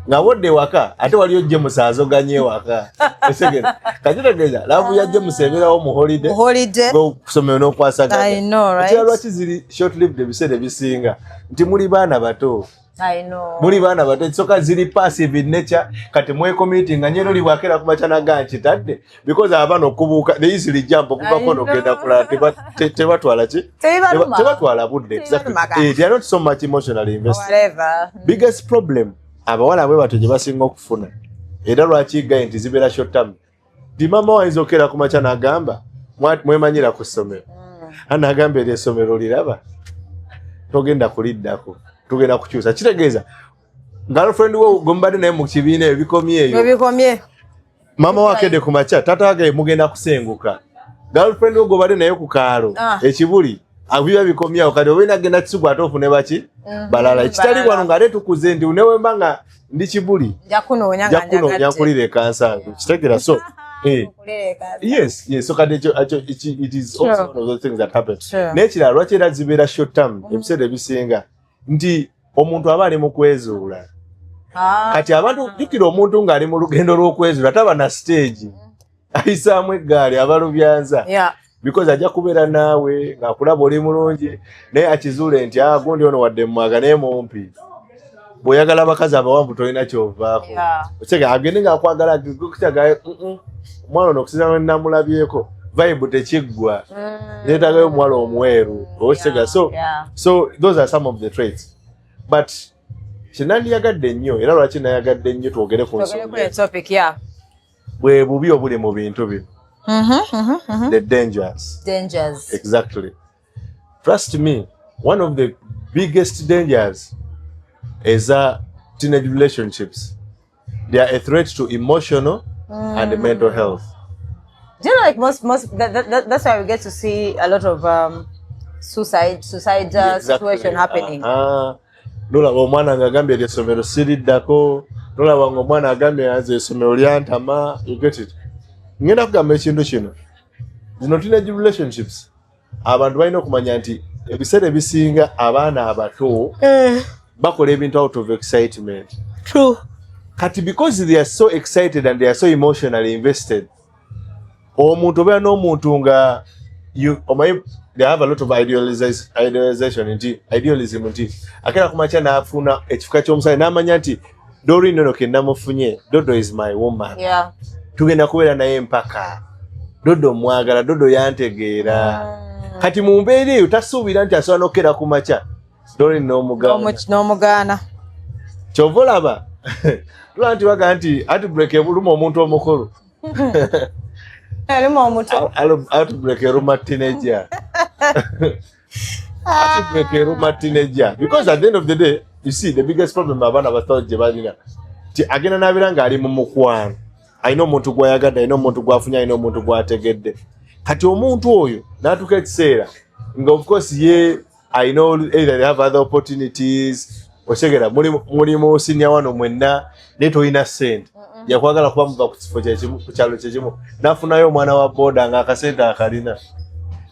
nga wodde waka ate waliyo James azoganye waka. Osegera kakitegeeza laavu ya James eberawo mu holiday go kusomero n'okwasaganya. Lwaki ziri short lived ebiseera ebisinga nti muli baana bato. I know. Muri bana bato soka ziri passive in nature kati mwe community nga nyero libwakera kumachana ganchi tadde because abano kubuka they easily jump kuba kono kenda kula tebatwala ki tebatwala budde exactly. They are not so much emotionally invested. Whatever. Biggest problem abawala abwe bato gye basinga okufuna era lwaki gaye nti zibera short term di mama wayinza okera kumachana agamba mwemanyira ku ssomero ana agamba eri essomero liraba togenda kuliddako tugenda kukyusa kitegeeza girlfriend wo gombade naye mu kibiina ebikomye mama wakedde ku macha tata wage mugenda kusenguka girlfriend wo gombade naye ku kaalo ekibuli abiba bikomya okati obina genda kisugu atofune baki balala ekitali wano ngale tukuze ndi unewemba nga ndi kibuli nyakulire kansangu kitegeera so yes so kati it is also one of those things that happen nekira lwaki era zibeera short term ebiseera ebisinga nti omuntu aba ali mu kwezuula kati abantu jukira omuntu ng'ali mu lugendo lw'okwezuula taba na stage ayisaamu eggaali abalubyanza because ajja kubeera naawe ng'akulaba oli mulungi naye akizuule nti gundi ono wadde mwaga naye mumpi bw'oyagala abakazi abawanvu tolina kyovaako okitega agende ng'akwagala kitaga omwana ono okusinza lwe namulabyeko vibe tekiggwa neetagayo omuwala omweru okitega so those are some of the traits but kyenandiyagadde nnyo era lwaki nayagadde nnyo twogere ku nsonga bwe bubi obuli mu bintu bino the dangers exactly trust me one of the biggest dangers is teenage relationships. They are a threat to emotional and mental health. Do you know, like that's why we get to see a lot of suicide situation happening. Nola omwana ngagambye lyesomero siriddako, nola wango omwana agambye aze esomero lyantama, you get it. Ngenda kugamba ekintu kino. Zino teenage relationships. Abantu balina okumanya nti ebiseera ebisinga abaana abato bakola ebintu out of excitement. True. Kati because they are so excited and they are so emotionally invested. Omuntu obeera n'omuntu nga they have a lot of idealization idealism nti akera kumacha naafuna ekifuka ky'omusale n'amanya nti Doreen ono ke namufunye Dodo is my woman. Yeah. Tugenda kubeera naye mpaka Dodo mwagala Dodo yantegeera. Kati mu mbeera eyo tasuubira nti asobola n'okera kumacha Doreen n'omugaana. Kyova olaba tula nti waga nti heartbreak ebuluma omuntu omukulu. Heartbreak eruma teenager. Heartbreak eruma teenager. Because at the end of the day, you see, the biggest problem abaana bato gye balina ti agenda n'abeera ng'ali mu mukwano. Alina omuntu gw'ayagadde, alina omuntu gw'afunye, alina omuntu gw'ategedde. Kati omuntu oyo n'atuuka ekiseera nga of course ye I know either they have other opportunities osegera muri mu senior wano mwenna ne toyina ssente yakwagala kuba muva ku kifo kyekimu ku kyalo kyekimu nafunayo omwana wa boda nga akasente akalina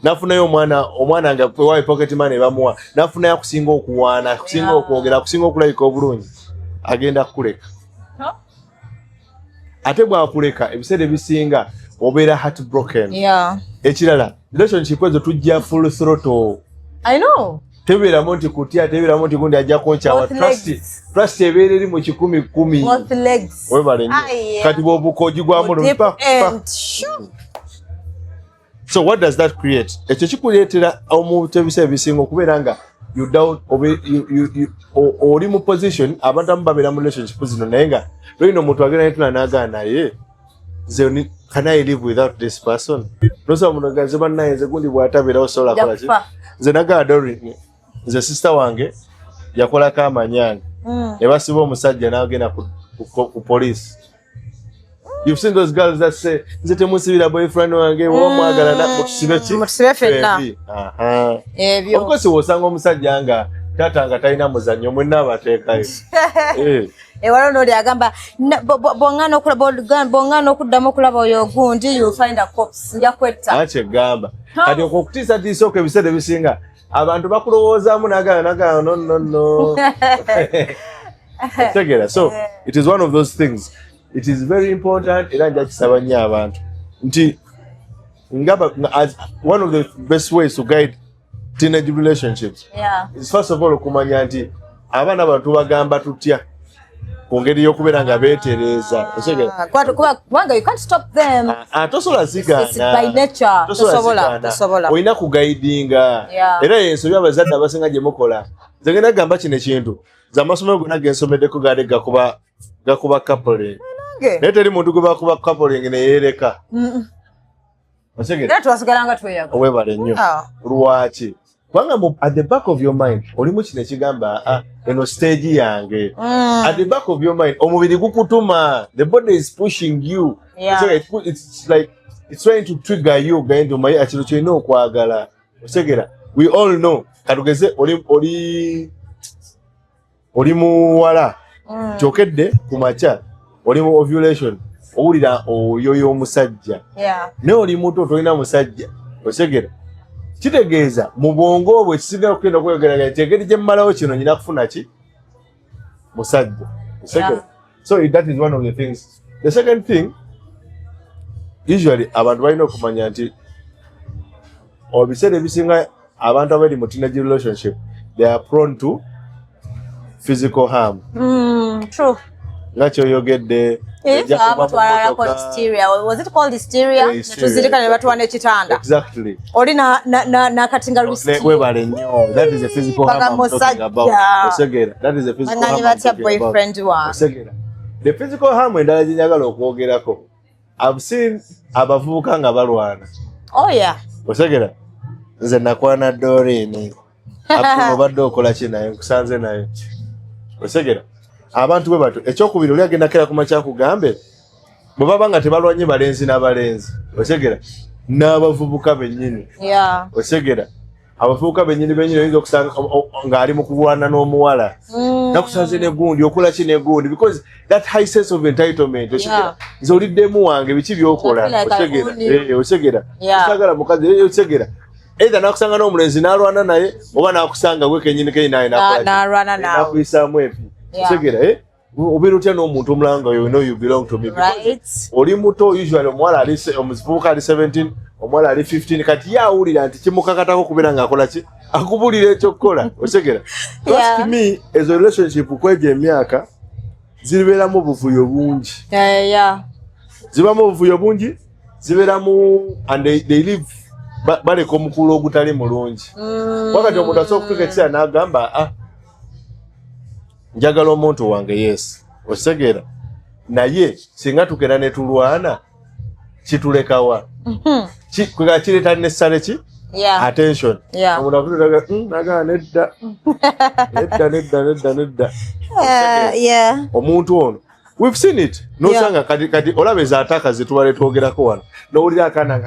nafunayo omwana nga wa pocket money bamuwa nafunayo akusinga okuwaana akusinga okwogera akusinga okulabika obulungi agenda kukuleka ate bw'akuleka ebiseera ebisinga obeera heartbroken. Ekirala relationship ezo tujja full throttle. I know. Teberamu nti kutya, teberamu nti gundi ajja konchawa. Trust ebeereri mu 10-10. Both legs. Webale nnyo. Kati bw'obukoji gwamu lupa. So what does that create? Ekyo kikuleetera omuntu ebiseera ebisinga okubeera nga you doubt oli mu position abantu abamu babeera mu relationship zino naye nga lwino omuntu agenda netula n'agaana naye nze can I live without this person? Nosobola omuntu aganze bannaye nze gundi bw'atabeerawo sobola kola ki? Nze nagala Doreen nze sister wange yakolako amanyanga ne basiba omusajja n'agenda ku police. You've seen those girls that say nze temusibira boyfriend wange womwagala na mutusibe ki? Mutusibe fenna. Ebyo. Of course wosanga omusajja nga tata nga talina muzannyo mwenna abateekayo. Wano oli agamba bwongana okuddamu okulaba oyo gundi you find a corpse nja kwetta. Ache gamba. Kati okutiisa ko ebiseera ebisinga abantu bakulowoozaamu n'agala no. Tegera. So it is one of those things. It is very important era nja kisaba nnyo abantu nti as one of the best ways to guide teenage relationships is first of all okumanya nti abaana abantu bagamba tutya ku ngeri y'okubeera nga beetereeza. Kubanga you can't stop them. Tosobola zigana. It's by nature. Tosobola. Olina kugaidinga. Era y'ensobi abazadde abasinga gye mukola. Nze ngenda gamba kino ekintu. Z'amasomero gonna ge nsomeddeko gaali gakuba coupling. Naye teri muntu gwe bakuba coupling ne yeereka. Era twasigalanga tweyaga. Webale nnyo. Lwaki? Kubanga at the back of your mind olimu kino ekigamba eno stage yange. At the back of your mind omubiri gukutuma. The body is pushing you. It's like it's trying to trigger you going to my akiro kyolina okwagala. Osegera. We all know. Katugeze oli muwala. Kyokedde ku makya. Oli mu ovulation. Owulira oyo omusajja. Ne oli muto tolina musajja. Osegera. Kitegeeza mu bwongo obwo ekisinga okugenda okwegeranya nti engeri gye mmalawo kino nyina kufuna ki? Musajja. So that is one of the things. The second thing, usually abantu balina okumanya nti obiseera ebisinga abantu abali mu teenage relationship they are prone to physical harm. True. Nga kyoyogedde was it called hysteria? Tuzirika ne batwana ekitanda. Exactly. Oli na katinga risk. Webale nnyo. That is a physical harm I'm talking about. Osegera. That is a physical harm. Batya boyfriend wa. Osegera. The physical harm endala gye njagala okwogerako. I've seen abavubuka nga balwana. Oh yeah. Osegera. Nze nakwana Doreen. Abdul obadde okola ki naye nkusanze naye. Osegera. Abantu bwe bato ekyokubiri oli agenda kera ku makya kugambe bwe baba nga tebalwanye balenzi n'abalenzi. Osegera. N'abavubuka bennyini. Osegera. Abavubuka bennyini oyinza okusanga ng'ali mu kulwana n'omuwala. Nakusanze ne gundi okola ki ne gundi because that high sense of entitlement. Osegera. Nze oliddemu wange biki by'okola. Osegera. Osegera. Osagala mukazi osegera. Either nakusanga n'omulenzi n'alwana naye oba nakusanga gwe kennyini naye n'alwana nawe. Nakuyisaamu epi. Osegera. Obeera otya n'omuntu omulanga you know you belong to me. Right. Oli muto usually omuwala omuvubuka ali 17 omuwala ali 15 kati yaawulira nti kimukakatako kubeera ng'akola ki akubulira ekyokukola. Osegera. Trust me ezo relationship kwegyo emyaka zibeeramu obuvuyo bungi. Zibamu obuvuyo bungi zibeeramu and they live baleka omukulu ogutali mulungi. Wakati omuntu asobola okutuuka ekiseera n'agamba njagala omuntu wange yes. Osegera. Naye singa tukera ne tulwana kitulekawa. Kwega kireeta n'essale ki? Attention. Omuntu akutuuka nagala nedda. Nedda. Omuntu ono we've seen it. Nosanga kati olabeza ataka zitwale twogerako wano. N'owulira akaana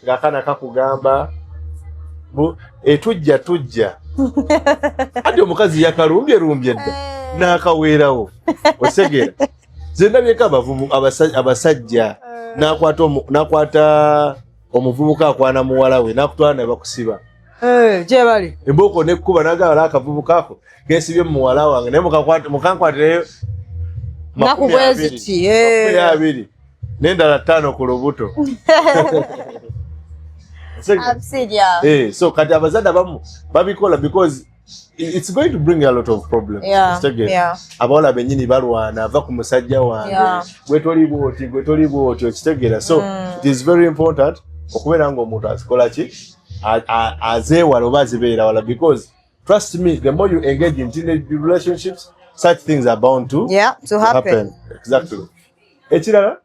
ng'akaana kakugamba tujja. Ati omukazi yakalumbye dda n'akaweerawo. Osegera. Ze ndabyeko abasajja n'akwata omuvubuka akwana muwala we n'akutwala ne bakusiba. Gye bali. Embooko n'ekkuba n'agala akavubuka ako geesibye mu muwala wange naye mukankwatireyo $20 n'endala 5 ku lubuto. So kati abazadde abamu babikola because it's going to bring a lot of problems. Abawala bennyini balwana ava ku musajja wange gwe toli bwoti okitegeera. So it is very important okubeera ng'omuntu azikola ki azeewala oba azibeera wala because trust me, the more you engage in teenage relationships, such things are bound to happen. Exactly. Ekirala,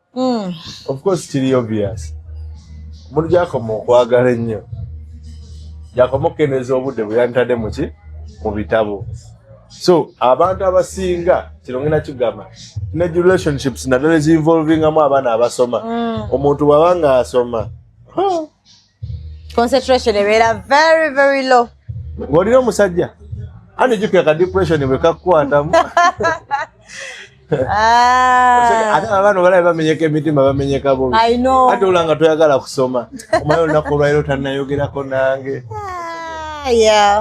of course, kiri obvious. Omuntu gy'akoma okwagala ennyo, gy'akoma okukendeeza obudde bwe yantadde mu bitabo. So abantu abasinga kino ngenda kigamba teenage relationships naddala ezinvolvingamu abaana abasoma. Omuntu bw'aba nga asoma concentration ebeera very very low. Ng'olina omusajja andi jjukira ka depression bwe kakkwatamu. Ate abaana balabe bamenyeka emitima bamenyeka bubi. Ate olanga toyagala kusoma omanyi olunaku olwaliro tannayogerako nange.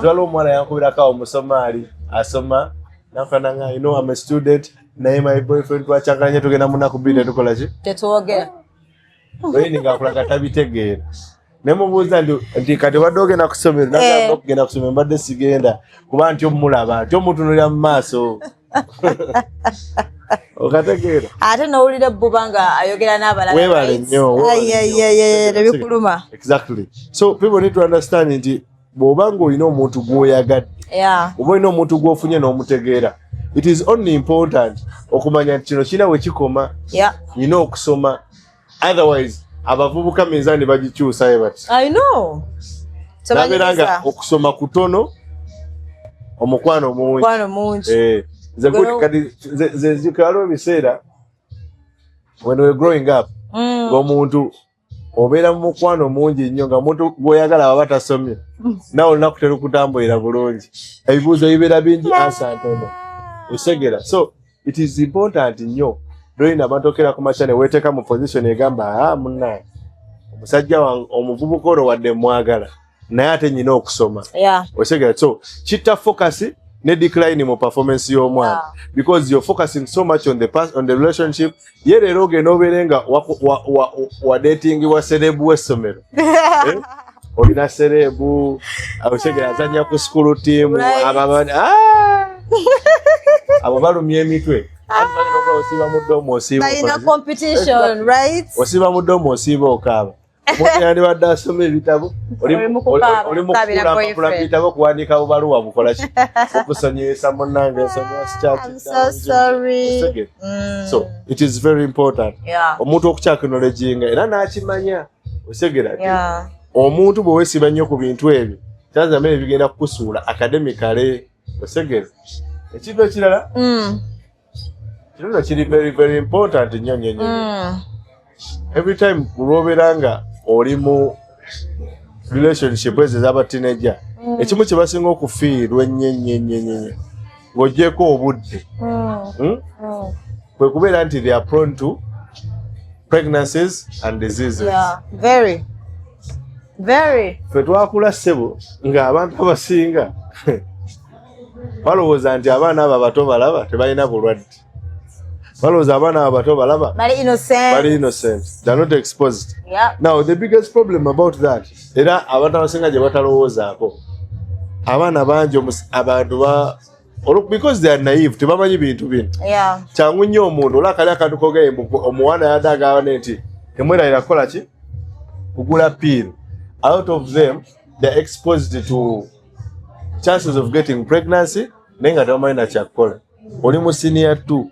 Zwala omuwala yankubirako omusomaali asoma nafananga I'm a student naye my boyfriend twacankalanye tugenda munaku bbiri tetukola ki tetwogera oyini ngaakulanga tabitegeera nemubuuza nti kati obadde ogenda kusomero nagamba okugenda kusomero mbadde sigenda kuba nti omulaba nti omutunulira mu maaso okategeera ate nowulira ebbuba nga ayogera n'abalala webale nnyo tebikuluma. Exactly. So people need to understand nti bw'oba ng'olina omuntu gw'oyagadde oba olina omuntu gw'ofunye n'omutegeera, it is only important okumanya nti kino kirina we kikoma nina okusoma, otherwise abavubuka minzaani bagikyusayo bati nabeeranga okusoma kutono omukwano mungi. Nze nzikalawo ebiseera when we were growing up ng'omuntu obeera mu mukwano mungi nnyo nga muntu gw'oyagala baba tasomye nawe olunaku terukutambulira bulungi, ebibuuzo bibeera bingi ansa ntono osegera. So it is important nnyo dolina amatokera ku makya ne weeteeka mu position egamba munnaye omusajja wange omuvubuka ono wadde mwagala naye ate nnyina okusoma osegera. So kitta focus ne decline mu performance y'omwana because you're focusing so much on the relationship. Ye leero ogenda obeere nga wa dating wa serebu w'essomero olina serebu osegera azanya ku school team abo balumya emitwe osiiba mu ddomu osiiba okaaba. Omuntu yandibadde asoma ebitabo oli mukukula bitabo okuwandiika bubaluwa bukola ki okusonyesa munnange so it is very important omuntu okukyakinoleginga era n'akimanya osegera omuntu bwe weesiba nnyo ku bintu ebyo kyanziramu ebigenda kukusuula academically osegera. Ekintu ekirala kino kiri very very important nnyo every time lwobeera nga oli mu relationship ezo ez'abateenager ekimu kye basinga okufiirwa ennyo ng'oggyeko obudde kwe kubeera nti they are prone to pregnancies and diseases. Ffe twakula ssebo ng'abantu abasinga balowooza nti abaana abo abato balaba tebalina bulwadde, balowooza abaana abo abato balaba bali innocent, they are not exposed. Now the biggest problem about that era abantu abasinga gye batalowoozaako abaana bangi abantu because they are naive tebamanyi bintu bino. Kyangu nnyo omuntu olakali akantu kogaye omuwana yadde agabane nti temweralira kukola ki kugula pill. Out of them they are exposed to chances of getting pregnancy naye nga tebamanyi na kyakukola. Oli mu senior 2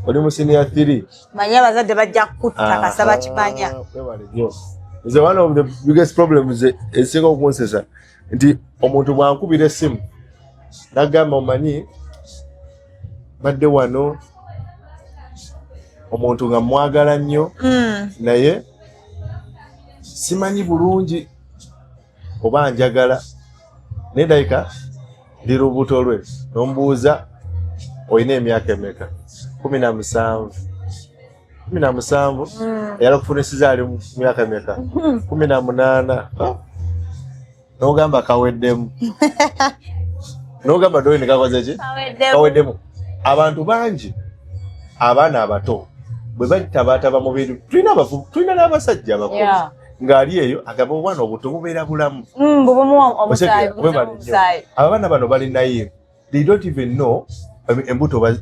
oli mu senior 3 manya abazadde bajja kutta kasaba kimanya. Is one of the biggest problems esinga okunsesa nti omuntu bwankubira essimu nagamba omanyi badde wano omuntu nga mwagala nnyo naye simanyi bulungi oba njagala nedayika ndi lubuto lwe nombuuza olina emyaka emeka 17 eyala okufunisiza ali mu myaka emeka 18 nogamba kaweddemu nogamba doli nekakoze ki kaweddemu. Abantu bangi abaana abato bwe batabataba mu bintu tulina n'abasajja abakulu ng'ali eyo agamba obwana obuto bubeera bulamu. Abaana bano bali naive. They don't even know embuto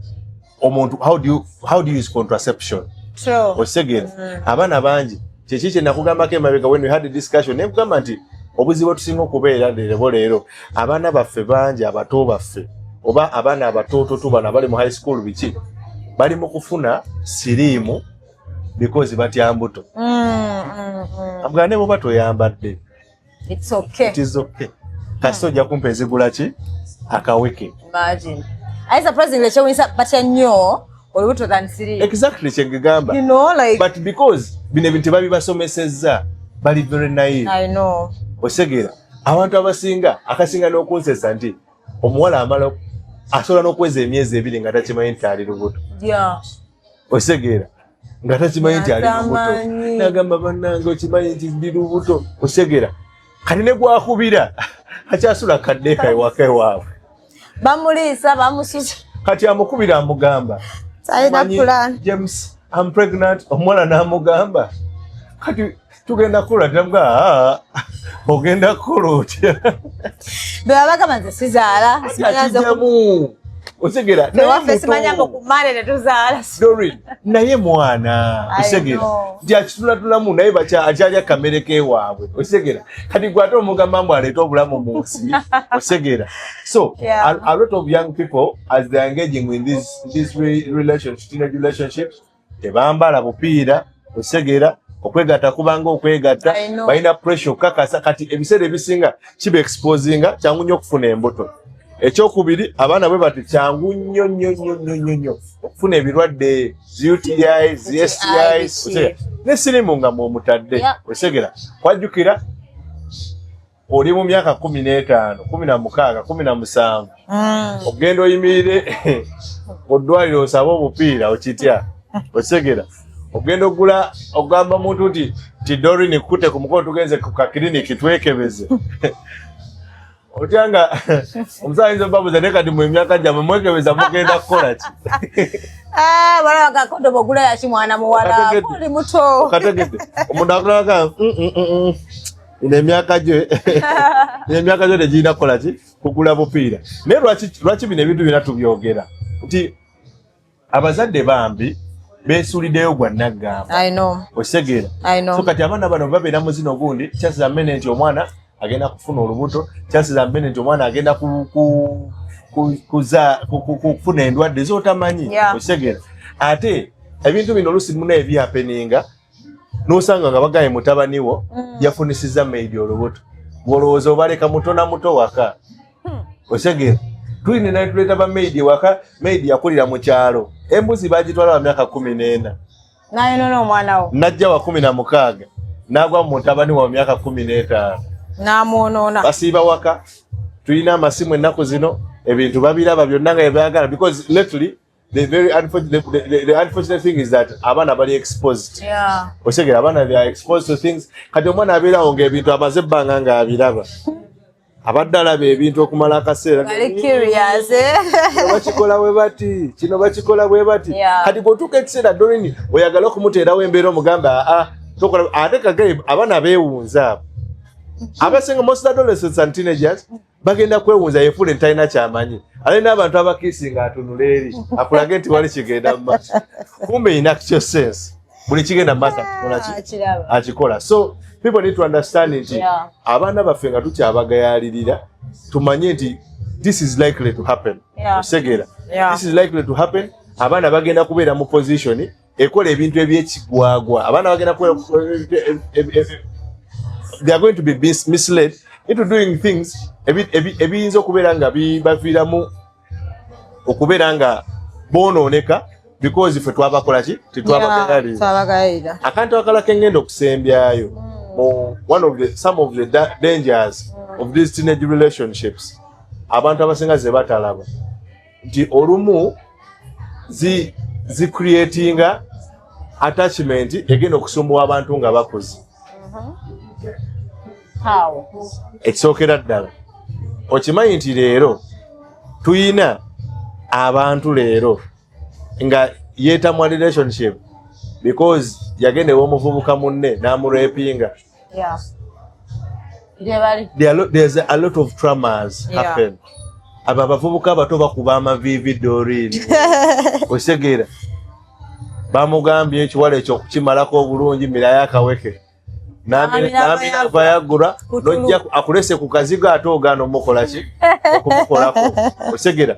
omuntu how do you use contraception. True. Osegera abaana bangi kyekikye nakugambako emabega when we had a discussion ne kugamba nti obuzibu tusinga okubeera leero abaana baffe bangi abato baffe oba abaana abatooto tubana bali mu high school biki bali mu kufuna siriimu because batya mbuto. Abugane bo batoyambadde. It's okay. It is okay. Kasito ojja kumpa ezigula ki akaweke. Imagine. I surprisingly chewinsa batya nnyo olubuto than siriimu. Exactly kyengamba. You know like. But because bino ebintu babibasomesezza bali very naive. I know. Osegera abantu abasinga akasinga n'okunsesa nti omuwala amala asobola n'okweza emyezi 2 nga takimanyi nti ali lubuto. Yeah. Osegera nga takimanyi nti ali lubuto. Nagamba bannange okimanyi nti ndi lubuto. Osegera kati ne gwakubira akyasula kaddeeka ewaka ewaabwe. Bamuliisa bamususa. Kati amukubira amugamba. Sayina plan. James, I'm pregnant. Omwana n'amugamba. Kati tugenda kula tamga ogenda kulotya. Baba nze sizaala simanyaze ku osegera naye simanyambo kumale ne tuzaala. Sorry naye mwana osegera nti akitulatulamu naye akyaja kamere kewaabwe osegera kati gwate omugamba mbu aleeta obulamu mu nsi osegera. So a lot of young people as they are engaging in this relationships tebambala bupiira osegera okwegatta kubanga okwegatta balina pressure okukakasa kati ebiseera ebisinga kiba exposinga kyangu nnyo okufuna embuto. Ekyokubiri abaana bwe bati kyangu nnyo okufuna ebirwadde UTIs, STIs ne siriimu nga mwomutadde osegera. Kwajjukira oli mu myaka 15, 16, 17 ogenda oyimirire oddwaliro osaba obupiira okitya osegera. Ogenda ogula ogamba muntu nti Dorin kukute ku mukono tugenze ku kakliniki twekebeze. Otyanga omusayinza babuza ne kati mu myaka gyamwe mwekebeza mugenda kukola ki? Bala bagakondo bogula ya kimwana muwala oli muto. Kategedde omuntu akulaka ine myaka gye tegirina kukola ki kugula bupiira. Naye lwaki bino ebintu bina tubyogera nti abazadde bambi besulideyo gwa naggamba. I know. Osegera. I know. So kati abaana bano babeera mu zino gundi chances are many nti omwana agenda kufuna olubuto, chances are many nti omwana agenda kufuna endwadde z'otamanyi. Osegera. Ate ebintu bino oluusi muna ebyapeninga n'osanga nga bagaye mutabani wo yafunisizza maidi olubuto. Bw'olowooza obaleka muto na muto waka. Osegera. Twine naye tuleeta ba maidi waka, maidi yakulira mu kyalo. Embuzi bagitwala wa myaka 14. Naye nono omwana wo. Najja wa 16. Nagwa mu mutabani wa myaka 15. Namuonoona. Basiiba waka. Tulina amasimu ennaku zino ebintu babiraba byonna nga ebyagala because lately the unfortunate thing is that abaana bali exposed. Yeah. Osegera abaana they are exposed to things. Kati omwana abeerawo ng'ebintu amaze ebbanga nga abiraba. Abadde alaba ebintu okumala akaseera. Very curious. Bakikola bwe bati, kino bakikola bwe bati. Kati bw'otuuka ekiseera Dorini oyagala okumuteerawo embeera omugamba tokola ate kagere abaana beewunza abo. Abasinga most adolescents and teenagers bagenda kwewunza yeefule ntalina kyamanyi. Ale n'abantu abakiisinga atunula eri akulage nti wali kigenda mu maaso. Kumbe in actual sense buli kigenda mu maaso akikola. So people need to understand nti abaana baffe nga tukyabagayalirira tumanye nti this is likely to happen. Osegera. This is likely to happen. Abaana bagenda kubeera mu position ekola ebintu ebyekigwagwa. Abaana bagenda they are going to be misled into doing things ebiyinza okubeera nga bibaviiramu okubeera nga bonooneka because ffe twabakola ki tetwabagayalira. Akantu akala kengenda okusembyayo some of the dangers of these teenage relationships abantu abasinga ze batalaba nti olumu creatinga attachment egenda okusumbuwa abantu nga bakozi. How? Ekisookera ddala okimanyi nti leero tuyina abantu leero nga yeetamwa relationship because yagenda ew'omuvubuka munne n'amurepinga Yeah. There's a lot of traumas happen. Aba bavubuka bato bakuba amavivi Doreen. Osegera. Bamugambye ekiwala ekyo kukimalako obulungi miraya akaweke. Namina bayagura nojja akulese ku kaziga ate ogaana omukola ki okumukolako. Osegera.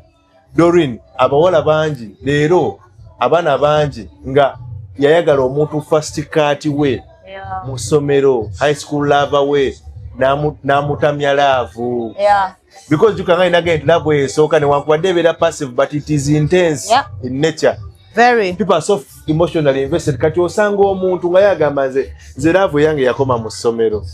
Doreen abawala bangi leero abaana bangi nga yayagala omuntu first cut we mu ssomero high school lava we namutamya laavu. Because you can again love way so can one passive but it is intense in nature. Very. People are so emotionally invested. Kati osanga omuntu nga yagamba nze love yange yakoma mu ssomero.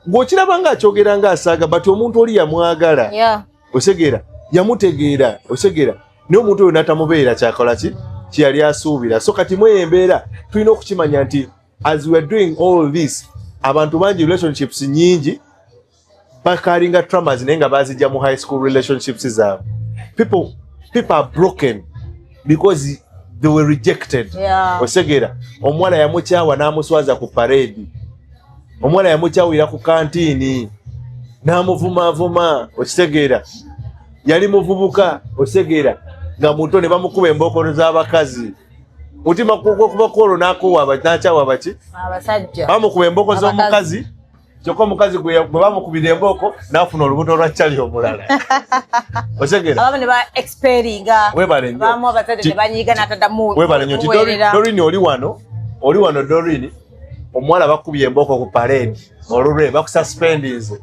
Ng'okirabanga akyogera asaga but omuntu oli yamwagala. Osegera yamutegeera osegera naye omuntu oyo n'atamubeera kyakola ki kyeyali asuubira. So kati mweyembeera tulina okukimanya nti as we are doing all this abantu bangi relationships nyingi bakaringa traumas nenga bazijja mu high school relationships zaabwe. People are broken because they were rejected. Osegera omwana yamukyawa n'amuswaza ku parade, omwana yamukyawira ku kantini n'amuvuma osegera yali muvubuka osegera nga muto ne bamukuba embokolo z'abakazi. Mutima kuba kolo n'akuwa n'akyawa baki abasajja bamukuba emboko z'omukazi kyokka omukazi gwe bamukubira emboko n'afuna olubuto lwa kyali omulala. Osegera ababa ne ba experinga webale nnyo bamu abazadde ne banyiga n'ataddamu webale nnyo Doreen oli wano Doreen omuwala bakubye emboko ku parade olulwe bakususpendinze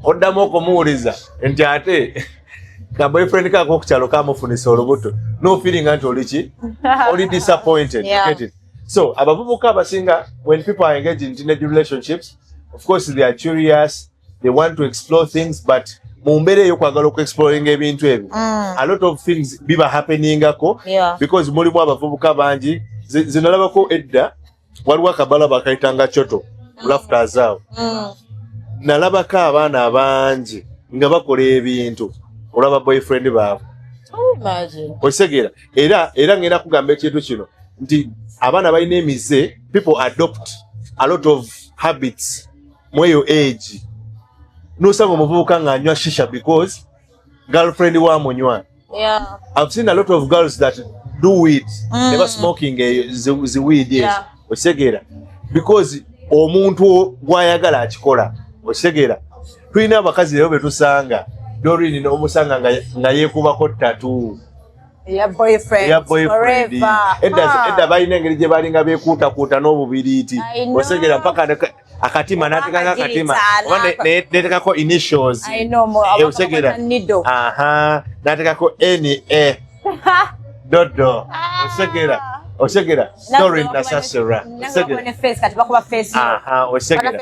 oddamu okumuwuliza nti ate ka boyfriend kako okukyalo kamufunisa olubuto no feeling nti oli oli disappointed. Get it? So abavubuka abasinga when people are engaged in teenage relationships of course they are curious, they want to explore things but mumbere yo kwagala ku exploring ebintu ebyo a lot of things biba happening ako because mulimu abavubuka bangi zinalabako edda waliwo akabala bakaitanga choto laughter zao nalabako abaana abangi nga bakola ebintu olaba boyfriend baabwe. Osegera era ngenda kugamba ekintu kino nti abaana balina emize. People adopt a lot of habits mu eyo age. Nosanga omuvubuka ng'anywa shisha because girlfriend wamunywa. I've seen a lot of girls that do weed, never smoking the weed. Osegera because omuntu gwayagala akikola. Osegera tulina abakazi lero betusanga Doreen n'omusanga nga yeekubako tattoo ya boyfriend edda balina engeri gye balinga beekuutakuuta n'obubiriiti. Osegera mpaka akatima n'atekanga akatima oba netekako initials. Osegera n'atekako NA dodo. Osegera Doreen Nasasera. Osegera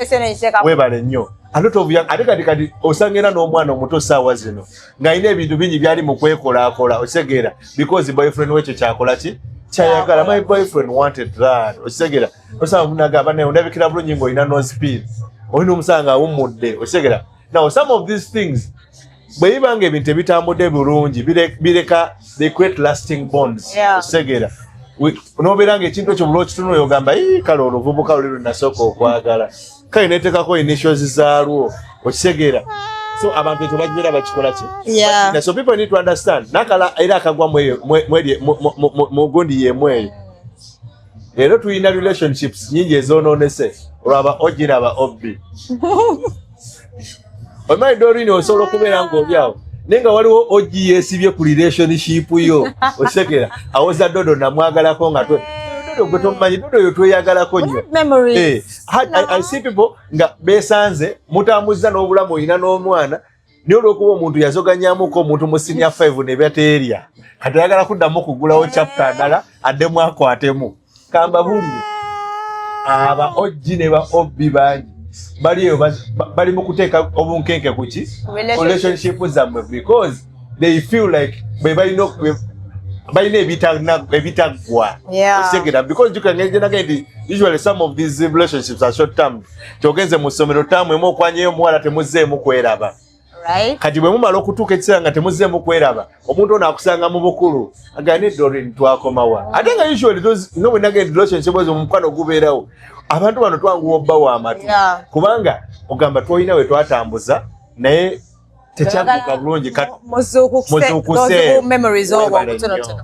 webale nnyo. A lot of young kati osangera n'omwana omuto saawa zino ng'alina ebintu bingi byali mu kwekolaakola. Osegera because boyfriend wekyo kyakola ki kyayagala. My boyfriend wanted that. Osegera osanga munagamba naye ondabikira bulungi ng'olina no speed olina omusanga awummudde. Osegera now some of these things bwe bibanga ebintu ebitambudde bulungi bireka they create lasting bonds. Osegera nobeera ng'ekintu ekyo buli okitunula ogamba kale oluvubuka luli lunasooka okwagala kale netekako initials zaalwo. Okisegera so abantu ekyo bakibeera bakikola ki. So people need to understand nakala era akagwa mu gundi yemu eyo. Leero tulina relationships nyingi ezoonoonese olwaba ogi n'aba obbi. Omanyi Doreen osobola okubeera ng'olyawo naye nga waliwo ogi yeesibye ku relationship yo. Osegera awoza dodo namwagalako nga gwe tomumanyi dodo yo tweyagalako nnyo. I see people nga beesanze mutambuza n'obulamu olina n'omwana naye olw'okuba omuntu yazoganyaamuko omuntu mu senior 5 ne byateerya kati ayagala kuddamu okugulawo chapter ndala addemu akwatemu. Kamba bulire aba ogi ne ba obbi bangi bali mu kuteeka obunkenke ku ki relationship zammwe because they feel like balina ebitaggwa. Osegera because usually some of these relationships are short term. Kyogenze mu ssomero tamu emu okwanyeyo omuwala temuzzeemu kweraba. Right. Kati bwe mumala okutuuka ekiseera nga temuzzeemu kweraba omuntu ono akusanga mu bukulu agane Doreen twakomawa ate nga usually those no when again relationship was omukwano gubeerawo abantu bano twanguwa obba w'amatu kubanga ogamba twolina we twatambuza naye tekyaguka bulungi muzuukuse memories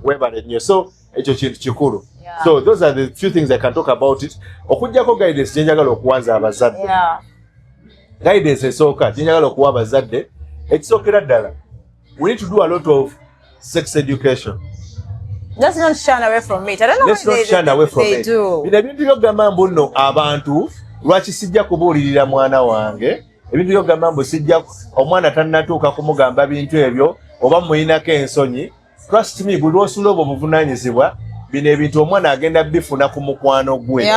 webale nnyo so ekyo kintu kikulu so those are the few things I can talk about it okujjako guidance gyenjagala okuwanza abazadde guidance esooka gyenjagala okuwa abazadde ekisookera ddala we need to do a lot of sex education. Let's not shun away from it. I don't know Let's not shun away from it. Bino ebintu by'okugamba mbu nno abantu lwaki sijja kubuulirira mwana wange ebintu by'okugamba mbu sijja omwana tannatuuka kumugamba bintu ebyo oba muyinako ensonyi trust me buli lwosula obwo buvunaanyizibwa bino ebintu omwana agenda bifuna ku mukwano gwe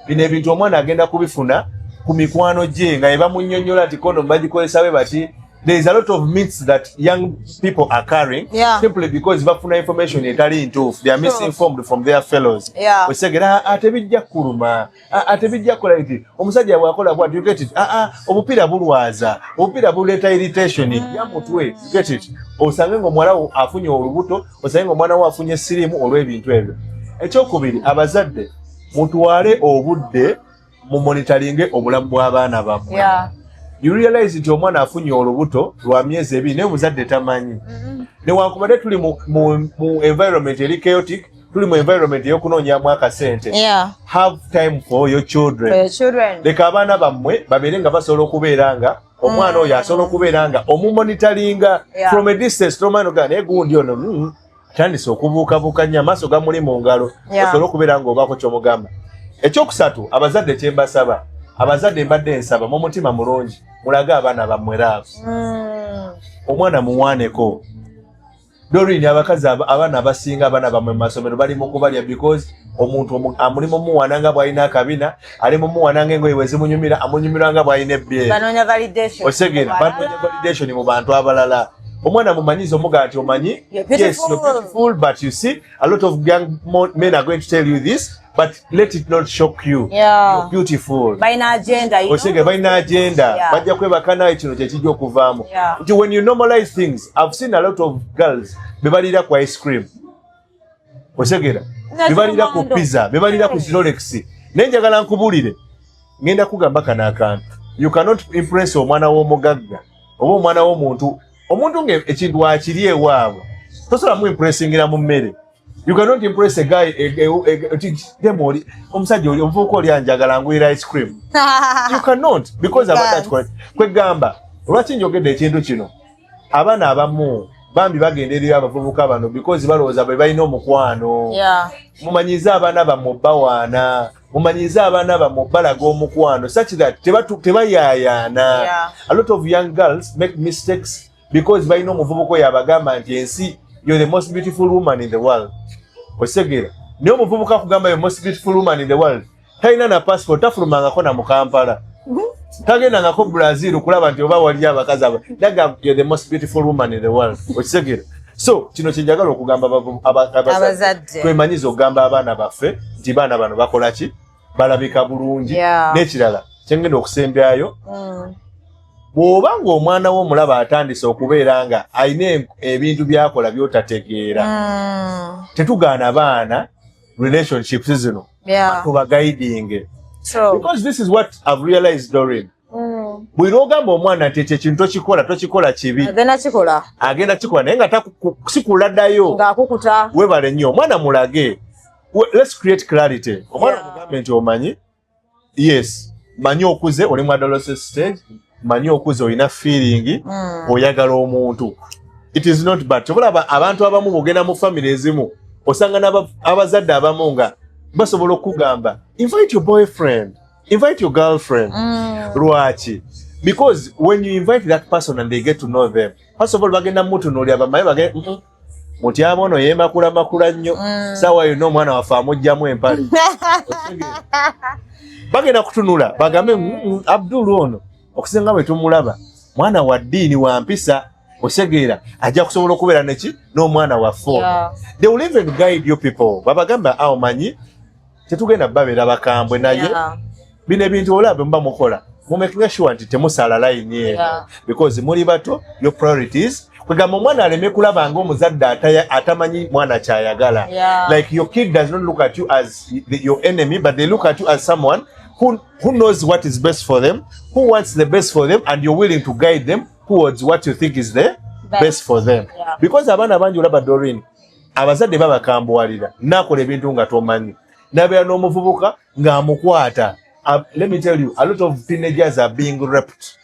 bino ebintu omwana agenda kubifuna ku mikwano gye nga ebamunnyonnyola nti kono bagikozesa bwe bati. There is a lot of myths that young people are carrying simply because bafuna information etali ntuufu. They are misinformed from their fellows. Osegera atebijja kuluma atebijja kola iti omusajja bwakola bwa you get it obupiira bulwaza obupiira buleeta irritation ya mutwe you get it osange ngo mwala afunye olubuto osange ngo mwana wa afunye sirimu olw'ebintu ebyo. Ekyokubiri abazadde mutwale obudde mu monitoringe obulamu bw'abaana bammwe. You realize nti omwana afunye olubuto lwa myezi ebiri naye omuzadde tamanyi. Newankubadde tuli mu environment eri chaotic, tuli mu environment ey'okunoonyaamu akasente. Have time for your children. Leka abaana bammwe babeere nga basobola okubeera nga omwana oyo asobola okubeera nga omumonitoringa from a distance tomano ga naye gundi ono atandise okubuukabuuka nnyo amaaso gamuli mu ngalo osobola okubeera nga obaako ky'omugamba. Ekyokusatu abazadde kyembasaba abazadde mbadde nsaba mu mutima mulungi mulage abaana bammwe laavu omwana muwaaneko. Doreen abakazi abaana abasinga abaana bammwe mu masomero bali mu kubalya because omuntu amuli mu muwaana nga bw'alina akabina ali mu muwaana ng'engoye bwe zimunyumira amunyumira nga bw'alina ebbeere osegera banoonya validation mu bantu abalala. Omwana mumanyize omuga nti omanyi yes you're beautiful but you see a lot of young men are going to tell you this but let it not shock you. You're beautiful. Baina agenda, you know. Baina agenda. Bajja kwebaka naye kino kye kijja okuvaamu. When you normalize things, I've seen a lot of girls bebalira ku ice cream. Osegera. Bebalira ku pizza, bebalira ku Rolex. Nenjagala nkubulire. Ngenda kugamba kana akantu. You cannot impress omwana w'omugagga. Oba omwana w'omuntu. Omuntu nge ekintu akiri ewaabwe. Tosobola mu impressingira mu mmere. You cannot impress a guy omusajja oli omuvubuka oli anjagala ngwira ice cream. You cannot because abadde kwegamba lwaki njogedde ekintu kino abaana abamu bambi bagenderera abavubuka bano because balowooza be balina omukwano. Mumanyize abaana bammwe bawaana mumanyize abaana bammwe balaga omukwano such that tebayaayaana. A lot of young girls make mistakes because balina omuvubuka oyo abagamba nti ensi you're the most beautiful woman in the world. Osegera naye omuvubuka kugamba you're the most beautiful woman in the world talina na passport tafulumangako na mu Kampala tagendangako Brazil kulaba nti oba wali abakazi aba daga you're the most beautiful woman in the world. Osegera so kino kyenjagala okugamba abazadde twemanyize okugamba abaana baffe nti baana bano bakola ki balabika bulungi n'ekirala kyengenda okusembyayo bw'oba ng'omwana wo omulaba atandise okubeera nga alina ebintu byakola by'otategeera tetugaana baana relationships zino tuba guiding because this is what I've realized Doreen. Buli lw'ogamba omwana nti ekyo ekintu tokikola kibi agenda kikola naye nga sikuladdayo webale nnyo omwana mulage let's create clarity. Omwana mugambe nti omanyi yes manyi okuze oli mu adolescent stage manyi okuze olina feeling oyagala omuntu it is not bad. Chobola abantu abamu bogenda mu family ezimu osanga abazadde abamu nga basobola okugamba invite your boyfriend invite your girlfriend. Lwaki? Because when you invite that person and they get to know them first of all bagenda mutu noli abamaye bagenda muti abono yemakula nnyo sawa yuno mwana wafa amujjamu empale bagenda kutunula bagambe Abdul ono okusenga bwe tumulaba mwana wa ddiini wa mpisa osegeera ajja kusobola okubeera neki n'omwana wa phone. They will even guide you people babagamba awo manyi tetugenda babeera bakambwe naye bino ebintu olabe mba mukola mumekinga sure nti temusala line eno Yeah. because muli bato your priorities kwegamba omwana aleme kulaba ng'omuzadde atamanyi mwana kyayagala. Yeah. Like your kid does not look at you as your enemy, but they look at you as someone who knows what is best for them, who wants the best for them, and you're willing to guide them towards what you think is the best for them. Yeah. Because abaana bangi olaba Doreen, abazadde babakambuwalira nakola ebintu nga tomanyi nabeera n'omuvubuka ng'amukwata. Let me tell you, a lot of teenagers are being raped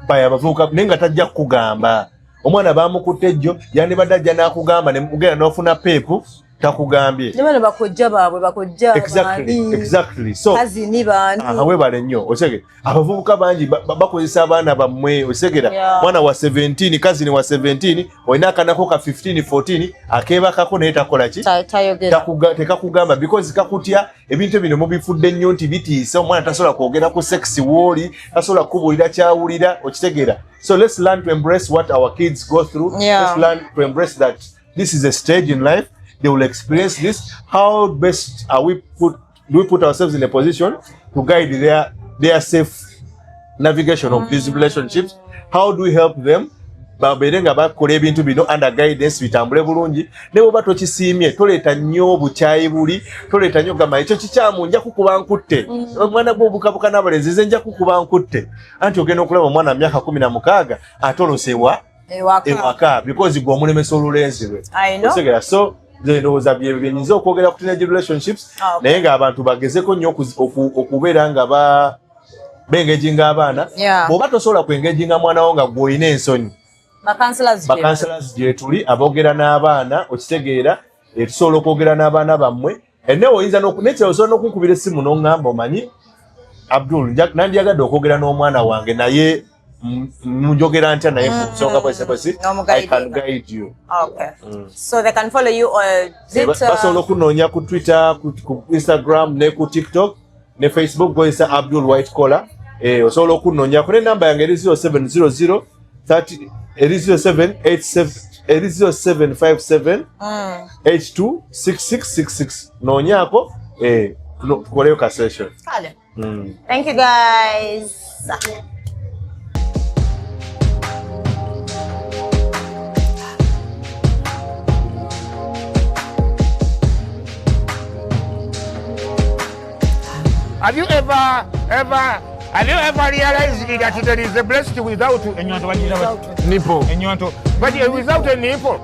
by abavubuka naye nga tajja kukugamba. Omwana bamukutte ejjo yandibadde ajja n'akugamba ne mugenda n'ofuna peepu takugambye. Nebano bakojja baabwe bakojja Exactly. So kazini baani webale nnyo osegera abavubuka bangi bakozesa abaana bammwe osegera mwana wa 17 kazini wa 17 olina akanako ka 15 14 akeebakako naye takola ki tekakugamba because kakutya ebintu bino mubifudde nnyo nti bitiisa omwana tasobola kwogera ku sex wooli tasobola kubuulira kyawulira okitegeera. So let's learn to embrace what our kids go through. Let's learn to embrace that this is a stage in life. They will experience this. How best do we put ourselves in a position to guide their safe navigation of these relationships? How do we help them? Baberenga bakola ebintu bino under guidance bitambule bulungi. Ne bwe batokisiimye toleeta nnyo obukyayi buli toleeta nnyo gamba ekyo kikyamu nja kukuba nkutte omwana gwe obukabuka n'abalenzi nze nja kukuba nkutte anti ogenda okulaba omwana myaka 16 atolosewa ewaka because gwe omulemesa olulenzi lwe. Osegera so Ndowoza byenyinza okwogera ku teenage relationships naye ng'abantu bagezeko nnyo okubeera nga bengeginga abaana bw'oba tosobola kwengeginga mwana wo nga gw'olina ensonyi. Bakansalas gye tuli aboogera n'abaana okitegeera tusobola okwogera n'abaana bammwe enewe oyinza osobola n'okunkubira essimu n'oŋŋamba omanyi Abdul nandyagadde okwogera n'omwana wange naye njogera ntya naye ku nsonga bwesi I can guide you. So they can follow you on Twitter. Basobola okunoonya ku Twitter, ku Instagram ne ku TikTok ne Facebook goyisa Abdul White Collar. Osobola okunoonyako n'ennamba yange eri 0700 30 0757 826666 noonyako tukoleyo ka session. Thank you guys. Have you ever realized that there is a breast without a nipple? But without a nipple.